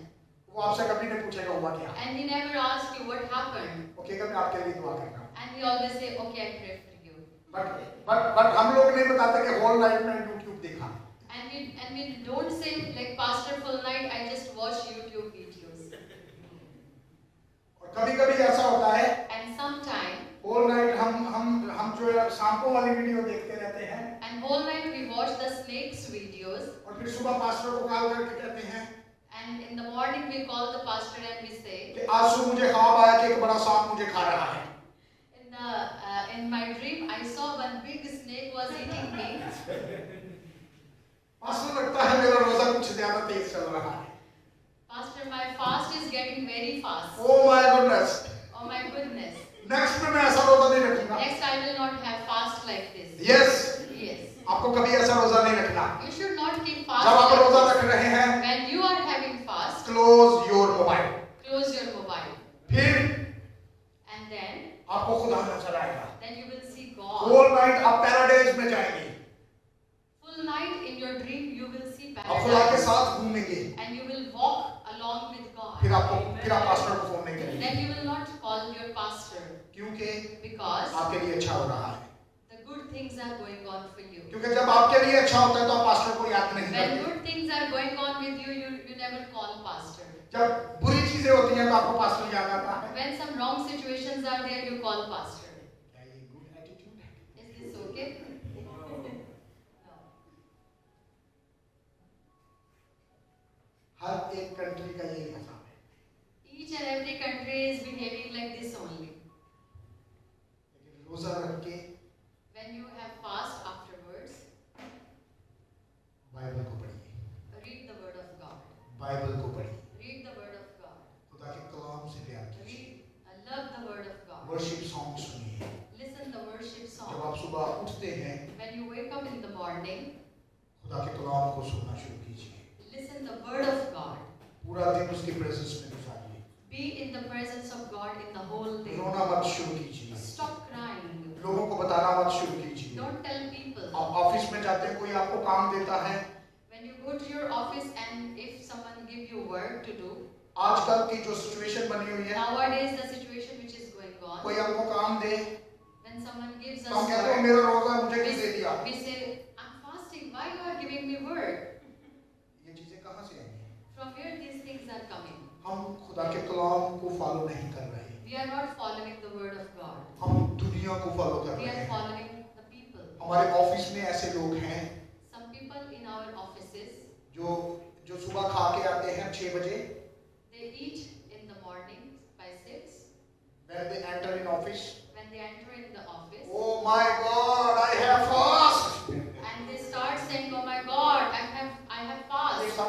[SPEAKER 2] वो आपसे कभी नहीं पूछेगा हुआ क्या.
[SPEAKER 4] And he never asks you what happened.
[SPEAKER 2] Okay कभी आपके लिए दुआ करना.
[SPEAKER 4] And he always say, okay, I pray for you.
[SPEAKER 2] But हम लोग नहीं बताते कि whole night में YouTube देखा.
[SPEAKER 4] And we don't say, like, Pastor, full night, I just watch YouTube videos.
[SPEAKER 2] और कभी कभी ऐसा होता है
[SPEAKER 4] And sometime,
[SPEAKER 2] whole night हम जो सांपों वाली वीडियो देखते रहते हैं
[SPEAKER 4] and whole night we watch the snakes videos.
[SPEAKER 2] और फिर सुबह पास्टर को कॉल करके कहते हैं
[SPEAKER 4] And in the morning we call the pastor and we say,
[SPEAKER 2] कि आज सुबह मुझे ख्वाब आया कि एक बड़ा सांप मुझे खा रहा है.
[SPEAKER 4] in my dream I saw one big snake was eating me.
[SPEAKER 2] Pastor लगता है मेरा रोजा कुछ ज्यादा तेज चल रहा है.
[SPEAKER 4] Pastor, my fast is getting very fast.
[SPEAKER 2] Oh my goodness.
[SPEAKER 4] Oh my goodness.
[SPEAKER 2] Next में मैं ऐसा रोजा नहीं रखूंगा.
[SPEAKER 4] Next I will not have fast like this.
[SPEAKER 2] Yes.
[SPEAKER 4] Yes.
[SPEAKER 2] आपको कभी ऐसा रोजा नहीं रखना.
[SPEAKER 4] You should not keep fast.
[SPEAKER 2] जब आप
[SPEAKER 4] like
[SPEAKER 2] रोजा
[SPEAKER 4] this.
[SPEAKER 2] रख रहे हैं,
[SPEAKER 4] When you are having fast,
[SPEAKER 2] close your mobile.
[SPEAKER 4] close your mobile.
[SPEAKER 2] फिर
[SPEAKER 4] And then
[SPEAKER 2] आपको खुदा नजर आएगा.
[SPEAKER 4] you will see God.
[SPEAKER 2] Whole night आप पैराडाइज में जाएंगे.
[SPEAKER 4] Full night in your dream you will see
[SPEAKER 2] आप खुदा के
[SPEAKER 4] paradise.
[SPEAKER 2] साथ घूमेंगे.
[SPEAKER 4] And you will walk along with God.
[SPEAKER 2] फिर आप पास्टर को फोन नहीं करेंगे.
[SPEAKER 4] Then you will not call your pastor
[SPEAKER 2] क्योंकि
[SPEAKER 4] because
[SPEAKER 2] आपके लिए अच्छा हो रहा है.
[SPEAKER 4] the good things are going on for you.
[SPEAKER 2] क्योंकि जब आपके लिए अच्छा होता है तो आप पास्टर को याद नहीं
[SPEAKER 4] When
[SPEAKER 2] करते.
[SPEAKER 4] good things are going on with you, you never call pastor.
[SPEAKER 2] जब बुरी चीजें होती हैं तो आपको पास्टर याद आता है.
[SPEAKER 4] When some wrong situations are there, you call pastor.
[SPEAKER 2] क्या ये गुड एटीट्यूड है?
[SPEAKER 4] Is this okay? No.
[SPEAKER 2] हर एक कंट्री का ये हिसाब है.
[SPEAKER 4] Each and every country is behaving like this only.
[SPEAKER 2] लेकिन रोजा रख के
[SPEAKER 4] When you have fast afterwards,
[SPEAKER 2] Bible को पढ़िए.
[SPEAKER 4] read the word of God.
[SPEAKER 2] Bible को पढ़िए.
[SPEAKER 4] Read the word of God.
[SPEAKER 2] खुदा के कलाम से प्यार कीजिए.
[SPEAKER 4] Read, love the word of God.
[SPEAKER 2] Worship song सुनिए.
[SPEAKER 4] Listen the worship
[SPEAKER 2] जब
[SPEAKER 4] song.
[SPEAKER 2] आप सुबह उठते हैं
[SPEAKER 4] When you wake up in the morning,
[SPEAKER 2] खुदा के कलाम को सुनना शुरू कीजिए.
[SPEAKER 4] listen the word of God.
[SPEAKER 2] पूरा दिन उसकी प्रेजेंस में गुजारिए.
[SPEAKER 4] Be in the presence of God in the whole day.
[SPEAKER 2] रोना मत शुरू कीजिए.
[SPEAKER 4] Stop crying.
[SPEAKER 2] लोगों को बताना मत शुरू कीजिए.
[SPEAKER 4] Don't tell people.
[SPEAKER 2] आप ऑफिस में जाते हैं, कोई आपको काम देता है.
[SPEAKER 4] When you go to your office and if someone give you work to do,
[SPEAKER 2] आजकल की जो सिचुएशन बनी हुई है,
[SPEAKER 4] nowadays the situation which is going on,
[SPEAKER 2] कोई हमको काम दे
[SPEAKER 4] when someone gives
[SPEAKER 2] तो
[SPEAKER 4] us
[SPEAKER 2] हम कहते हैं
[SPEAKER 4] work,
[SPEAKER 2] मेरा रोजा मुझे किस दे दिया.
[SPEAKER 4] we say, I'm fasting, why you are giving me work?
[SPEAKER 2] ये चीजें कहाँ से आई हैं?
[SPEAKER 4] From where these things are coming?
[SPEAKER 2] हम खुदा के कलाम को फॉलो नहीं कर रहे.
[SPEAKER 4] We are not following the word of God.
[SPEAKER 2] हम दुनिया को फॉलो कर
[SPEAKER 4] We
[SPEAKER 2] रहे
[SPEAKER 4] are
[SPEAKER 2] हैं.
[SPEAKER 4] following the people.
[SPEAKER 2] हमारे ऑफिस में ऐसे लोग हैं
[SPEAKER 4] Some people in our offices,
[SPEAKER 2] जो सुबह खा के आते हैं 6 बजे.
[SPEAKER 4] they eat in the morning by 6.
[SPEAKER 2] When they enter in office,
[SPEAKER 4] When they enter in the office,
[SPEAKER 2] oh my God, I have fast.
[SPEAKER 4] and they start saying, oh my God, I have fast.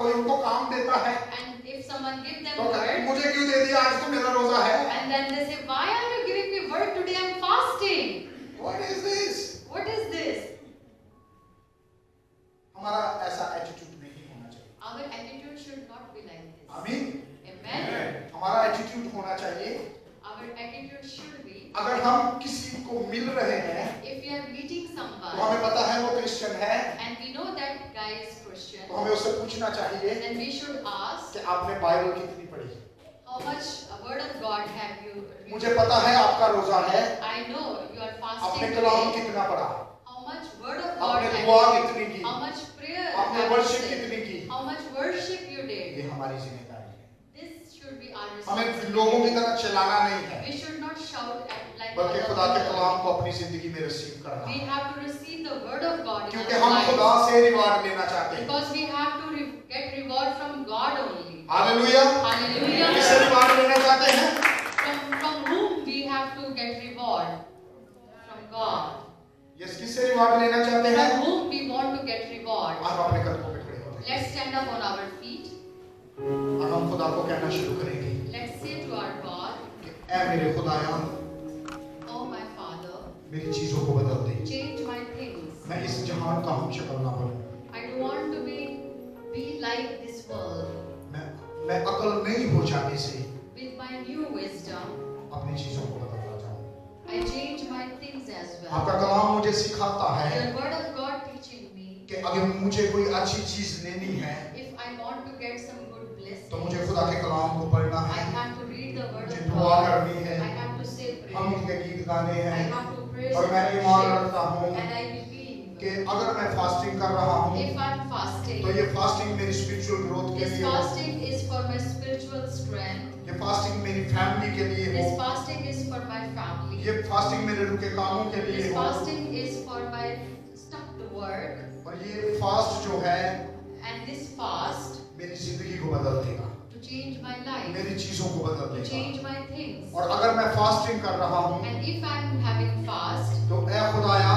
[SPEAKER 2] कोई उनको काम देता है
[SPEAKER 4] And if someone give them
[SPEAKER 2] तो कहते हैं,
[SPEAKER 4] work,
[SPEAKER 2] मुझे क्यों दे दिया, आज तो मेरा रोजा है.
[SPEAKER 4] and then they say, why are you giving me work today? I'm fasting.
[SPEAKER 2] What is this?
[SPEAKER 4] What is this?
[SPEAKER 2] हमारा ऐसा एटीट्यूड नहीं होना चाहिए.
[SPEAKER 4] Our attitude should not be like this.
[SPEAKER 2] आमीन.
[SPEAKER 4] Amen.
[SPEAKER 2] हमारा एटीट्यूड होना चाहिए,
[SPEAKER 4] Our attitude should be,
[SPEAKER 2] अगर हम किसी को मिल रहे हैं
[SPEAKER 4] if we are meeting is Christian,
[SPEAKER 2] तो हमें उससे पूछना चाहिए
[SPEAKER 4] then we should ask,
[SPEAKER 2] कि आपने बाइबल कितनी पढ़ी?
[SPEAKER 4] how much word of God have you read?
[SPEAKER 2] मुझे पता है आपका रोजा है,
[SPEAKER 4] I know you are
[SPEAKER 2] आपने
[SPEAKER 4] fasting
[SPEAKER 2] कलाम
[SPEAKER 4] today.
[SPEAKER 2] कितना पढ़ा,
[SPEAKER 4] How much word of God
[SPEAKER 2] आपने
[SPEAKER 4] have
[SPEAKER 2] दुआ
[SPEAKER 4] you
[SPEAKER 2] कितनी
[SPEAKER 4] read?
[SPEAKER 2] की,
[SPEAKER 4] How much prayer
[SPEAKER 2] आपने
[SPEAKER 4] have you
[SPEAKER 2] वर्शिप
[SPEAKER 4] said?
[SPEAKER 2] कितनी की,
[SPEAKER 4] How much worship you did?
[SPEAKER 2] ये हमारी जिम्मेदारी है।
[SPEAKER 4] This should be our
[SPEAKER 2] हमें
[SPEAKER 4] responsibility.
[SPEAKER 2] लोगों की तरह चिल्लाना नहीं है,
[SPEAKER 4] We should not shout at like
[SPEAKER 2] बल्कि
[SPEAKER 4] other
[SPEAKER 2] खुदा के
[SPEAKER 4] people.
[SPEAKER 2] कलाम को अपनी जिंदगी में रिसीव करना
[SPEAKER 4] We
[SPEAKER 2] है,
[SPEAKER 4] have to receive the word of God in
[SPEAKER 2] क्योंकि
[SPEAKER 4] our
[SPEAKER 2] हम
[SPEAKER 4] lives.
[SPEAKER 2] खुदा से रिवार्ड लेना चाहते हैं।
[SPEAKER 4] Because we have to get reward from God only.
[SPEAKER 2] Hallelujah.
[SPEAKER 4] Hallelujah.
[SPEAKER 2] किससे रिवार्ड लेना चाहते हैं?
[SPEAKER 4] From whom we have to get reward? From God.
[SPEAKER 2] Yes, किससे रिवार्ड लेना चाहते हैं?
[SPEAKER 4] From whom we want to get reward?
[SPEAKER 2] आप अपने कदमों पे खड़े होते हैं
[SPEAKER 4] Let's stand up on our feet.
[SPEAKER 2] और हम खुदा को कहना शुरू करेंगे
[SPEAKER 4] Let's say to our God,
[SPEAKER 2] कि ऐ मेरे खुदाया,
[SPEAKER 4] oh my Father,
[SPEAKER 2] मेरी चीजों को बदल दे,
[SPEAKER 4] change my things.
[SPEAKER 2] मैं इस जहान का हम शक्ल ना बनूं,
[SPEAKER 4] I don't want to be like this world.
[SPEAKER 2] मैं अकल नहीं हो जाने से
[SPEAKER 4] With my new wisdom,
[SPEAKER 2] अपनी चीजों को बदलता जाऊं।
[SPEAKER 4] I change my things as well.
[SPEAKER 2] आपका कलाम मुझे सिखाता है
[SPEAKER 4] The word of God teaching me,
[SPEAKER 2] कि अगर मुझे कोई अच्छी चीज लेनी है
[SPEAKER 4] if I want to get some good bliss,
[SPEAKER 2] तो मुझे खुदा के कलाम को पढ़ना
[SPEAKER 4] I
[SPEAKER 2] है,
[SPEAKER 4] have to read the word
[SPEAKER 2] मुझे
[SPEAKER 4] of
[SPEAKER 2] दुआ
[SPEAKER 4] God.
[SPEAKER 2] करनी है,
[SPEAKER 4] I have to say
[SPEAKER 2] हम
[SPEAKER 4] prayer.
[SPEAKER 2] उनके गीत गाने
[SPEAKER 4] I
[SPEAKER 2] हैं,
[SPEAKER 4] have to praise
[SPEAKER 2] और मैं
[SPEAKER 4] and
[SPEAKER 2] ईमान
[SPEAKER 4] worship.
[SPEAKER 2] रखता हूँ
[SPEAKER 4] And I believe,
[SPEAKER 2] कि अगर मैं फास्टिंग कर रहा हूँ
[SPEAKER 4] if I'm fasting,
[SPEAKER 2] तो ये फास्टिंग मेरी स्पिरिचुअल ग्रोथ के
[SPEAKER 4] this
[SPEAKER 2] लिए हो,
[SPEAKER 4] fasting is for my spiritual strength.
[SPEAKER 2] ये फास्टिंग मेरी फैमिली के लिए
[SPEAKER 4] This
[SPEAKER 2] हो,
[SPEAKER 4] fasting is for my family.
[SPEAKER 2] ये फास्टिंग मेरे रुके कामों के लिए
[SPEAKER 4] This
[SPEAKER 2] हो,
[SPEAKER 4] fasting is for my stuff to work.
[SPEAKER 2] और ये फास्ट जो है
[SPEAKER 4] And this fast
[SPEAKER 2] मेरी जिंदगी को बदल देगा,
[SPEAKER 4] to change my life,
[SPEAKER 2] मेरी चीजों को बदल
[SPEAKER 4] to
[SPEAKER 2] देगा।
[SPEAKER 4] change my things.
[SPEAKER 2] और अगर मैं फास्टिंग कर रहा हूँ
[SPEAKER 4] And if I'm having fast,
[SPEAKER 2] तो ऐ खुदाया,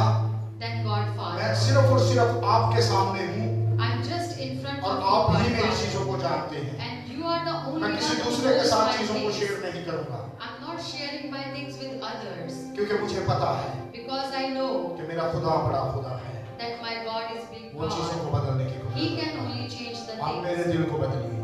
[SPEAKER 4] then God
[SPEAKER 2] मैं
[SPEAKER 4] Father,
[SPEAKER 2] सिर्फ और सिर्फ आपके सामने हूँ
[SPEAKER 4] I'm just in front
[SPEAKER 2] और
[SPEAKER 4] of you,
[SPEAKER 2] आप ही
[SPEAKER 4] God
[SPEAKER 2] मेरी
[SPEAKER 4] Father.
[SPEAKER 2] चीजों को जानते हैं।
[SPEAKER 4] And you are the only
[SPEAKER 2] मैं
[SPEAKER 4] one
[SPEAKER 2] किसी
[SPEAKER 4] who
[SPEAKER 2] दूसरे के
[SPEAKER 4] knows
[SPEAKER 2] साथ
[SPEAKER 4] my
[SPEAKER 2] चीजों को
[SPEAKER 4] things.
[SPEAKER 2] शेयर नहीं करूंगा,
[SPEAKER 4] I'm not sharing my things with others
[SPEAKER 2] क्योंकि मुझे पता है
[SPEAKER 4] because I know
[SPEAKER 2] कि मेरा खुदा बड़ा खुदा है,
[SPEAKER 4] that my God is big
[SPEAKER 2] वो चीजों
[SPEAKER 4] God.
[SPEAKER 2] को बदलने की
[SPEAKER 4] He
[SPEAKER 2] कोशिश
[SPEAKER 4] can
[SPEAKER 2] करता है।
[SPEAKER 4] only change the
[SPEAKER 2] आप मेरे
[SPEAKER 4] things.
[SPEAKER 2] दिल को बदलिए,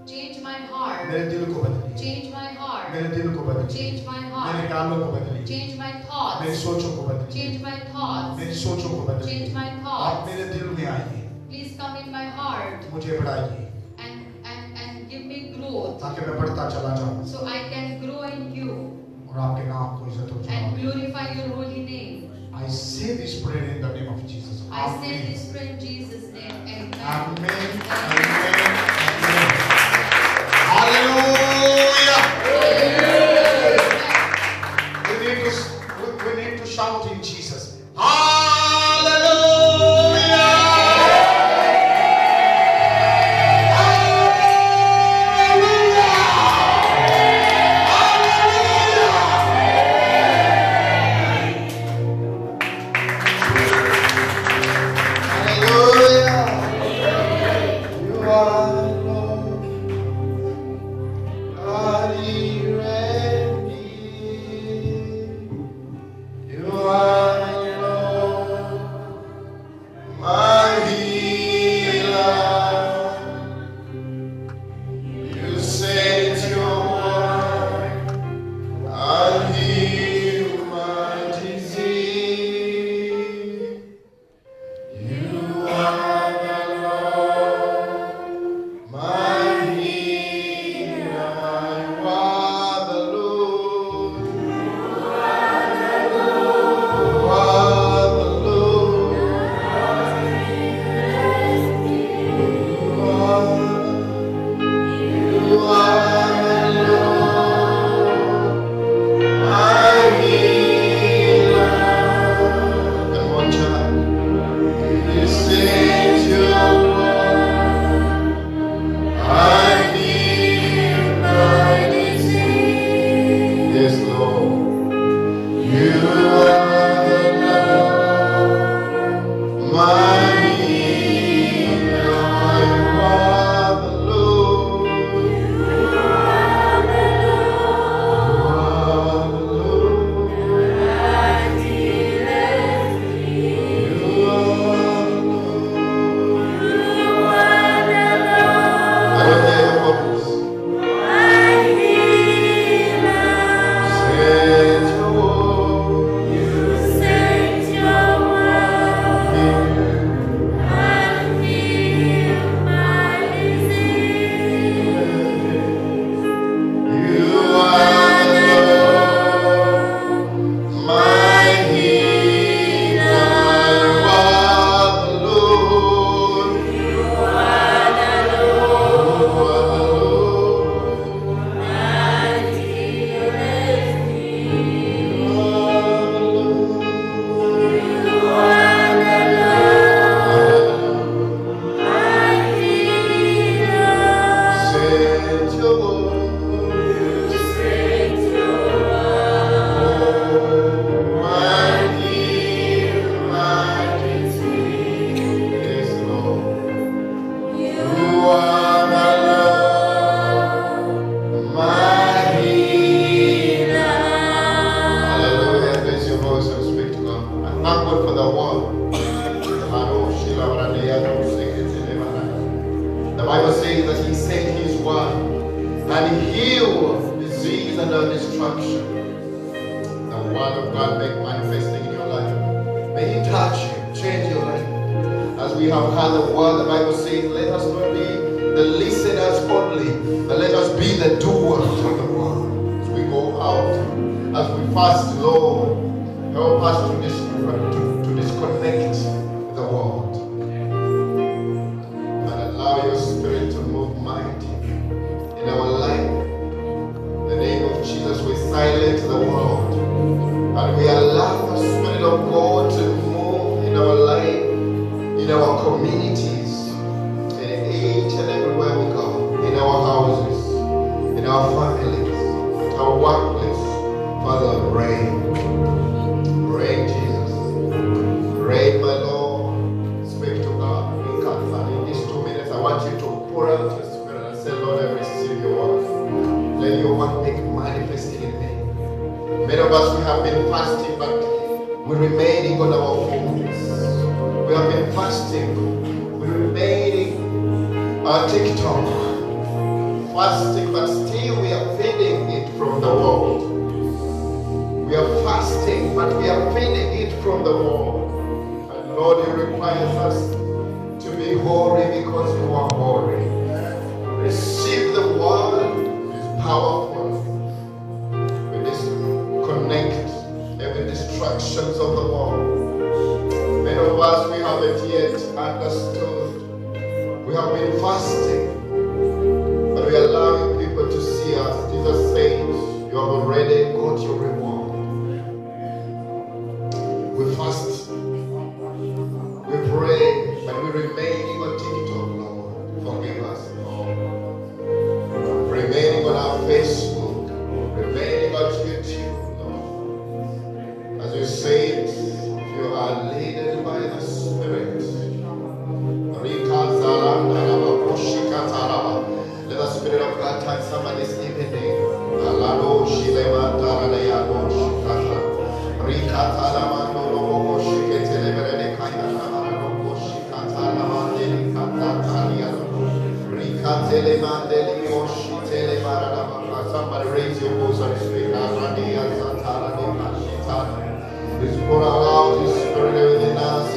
[SPEAKER 4] Change my heart.
[SPEAKER 2] मेरे दिल को बदलिए,
[SPEAKER 4] Change my heart.
[SPEAKER 2] मेरे दिल को बदलिए,
[SPEAKER 4] Change my
[SPEAKER 2] मेरे
[SPEAKER 4] heart.
[SPEAKER 2] ख्यालों को बदलिए,
[SPEAKER 4] Change my
[SPEAKER 2] मेरी
[SPEAKER 4] thoughts.
[SPEAKER 2] सोचों को बदलिए,
[SPEAKER 4] Change my thoughts.
[SPEAKER 2] मेरी सोचों को बदलिए।
[SPEAKER 4] Change my
[SPEAKER 2] आप
[SPEAKER 4] thoughts.
[SPEAKER 2] मेरे दिल में आइए,
[SPEAKER 4] Please come in my heart
[SPEAKER 2] मुझे बढ़ाइए
[SPEAKER 4] and give me growth
[SPEAKER 2] ताकि मैं बढ़ता चला जाऊं
[SPEAKER 4] so I can grow in you
[SPEAKER 2] और आपके नाम को इज्जत हो
[SPEAKER 4] and
[SPEAKER 2] जाए।
[SPEAKER 4] glorify your holy name.
[SPEAKER 2] I say this prayer in the name of Jesus.
[SPEAKER 4] I say this prayer in Jesus' name. Amen.
[SPEAKER 2] Amen. Amen. Amen. Hallelujah. We need to shout in Jesus.
[SPEAKER 5] says that he sent his word and healed disease and destruction. The word of God make manifesting in your life. May he touch you, change your life. As we have heard the word, the Bible says, let us not be the listeners only, but let us be the doers of the word. As we go out, as we fast, Lord, help us to disconnect the world and allow your spirit to move mighty in our life. In the name of Jesus, we silence the world and we allow the Spirit of God to move in our life, in our communities, in each and everywhere we go, in our houses, in our families, our workplace. Father, reign. Reign, Jesus. Reign, my Lord. Speak to God. In these 2 minutes, I want you to pour out your spirit and say, Lord, I receive your word. Let your word make manifesting in me. Many of us, we have been fasting, but we're remaining on our phones. We have been fasting. We're remaining on TikTok. Fasting, but still we are feeding it from the world. We are fasting, but we are feeding it from the world. And Lord, you require us to be holy because you are holy. Receive the word, it is powerful. We disconnect every distractions of the world. Many of us, we haven't yet understood. We have been fasting, but we are allowing people to see us. Jesus says, you have already got your reward. We fast, we pray, but we remaining on TikTok, Lord. Forgive us, Lord. Remaining on our Facebook, remaining on YouTube, Lord. As you say, if you are led by the Spirit, let the Spirit of God touch somebody this evening. Somebody raise your voice and speak. Let's pour out His Spirit within us.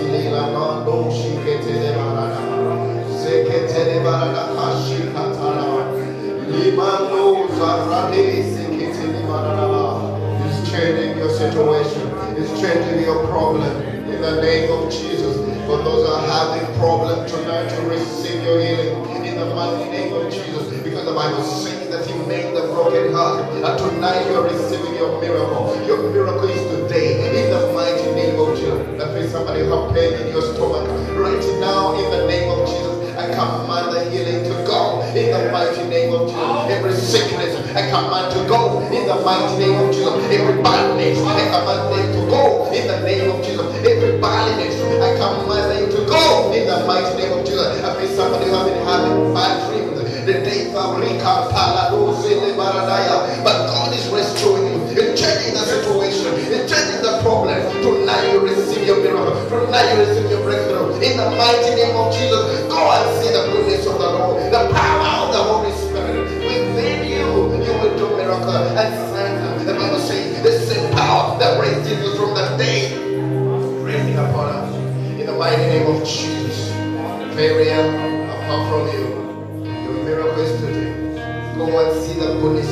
[SPEAKER 5] He's changing your situation. He's changing your problem. In the name of Jesus. For those who are having problems tonight, to receive your healing. In the mighty name of Jesus. Because the Bible says that He made the broken heart. And tonight you are receiving your miracle. Your miracle is today. In the mighty name of Jesus. That means somebody who have pain in your stomach. Right now, in the name of Jesus. I command the healing to go in the mighty name of Jesus. Every sickness, I command to go in the mighty name of Jesus. Every badness, I command them to go in the name of Jesus. Every badness, I command them to go in the mighty name of Jesus. I feel somebody who have been having bad dreams. The day fabrica paladose baradaya. But God is restoring you. He's changing the situation. He's changing the problem. Tonight you receive your miracle. Tonight you receive your breakthrough. In the mighty name of Jesus, go and see the goodness of the Lord. The power of the Holy Spirit within you. You will do miracle and signs. The Bible says the same power that raised Jesus from the dead raining upon us. In the mighty name of Jesus. Failure apart from you. Your miracle is today. Go and see the goodness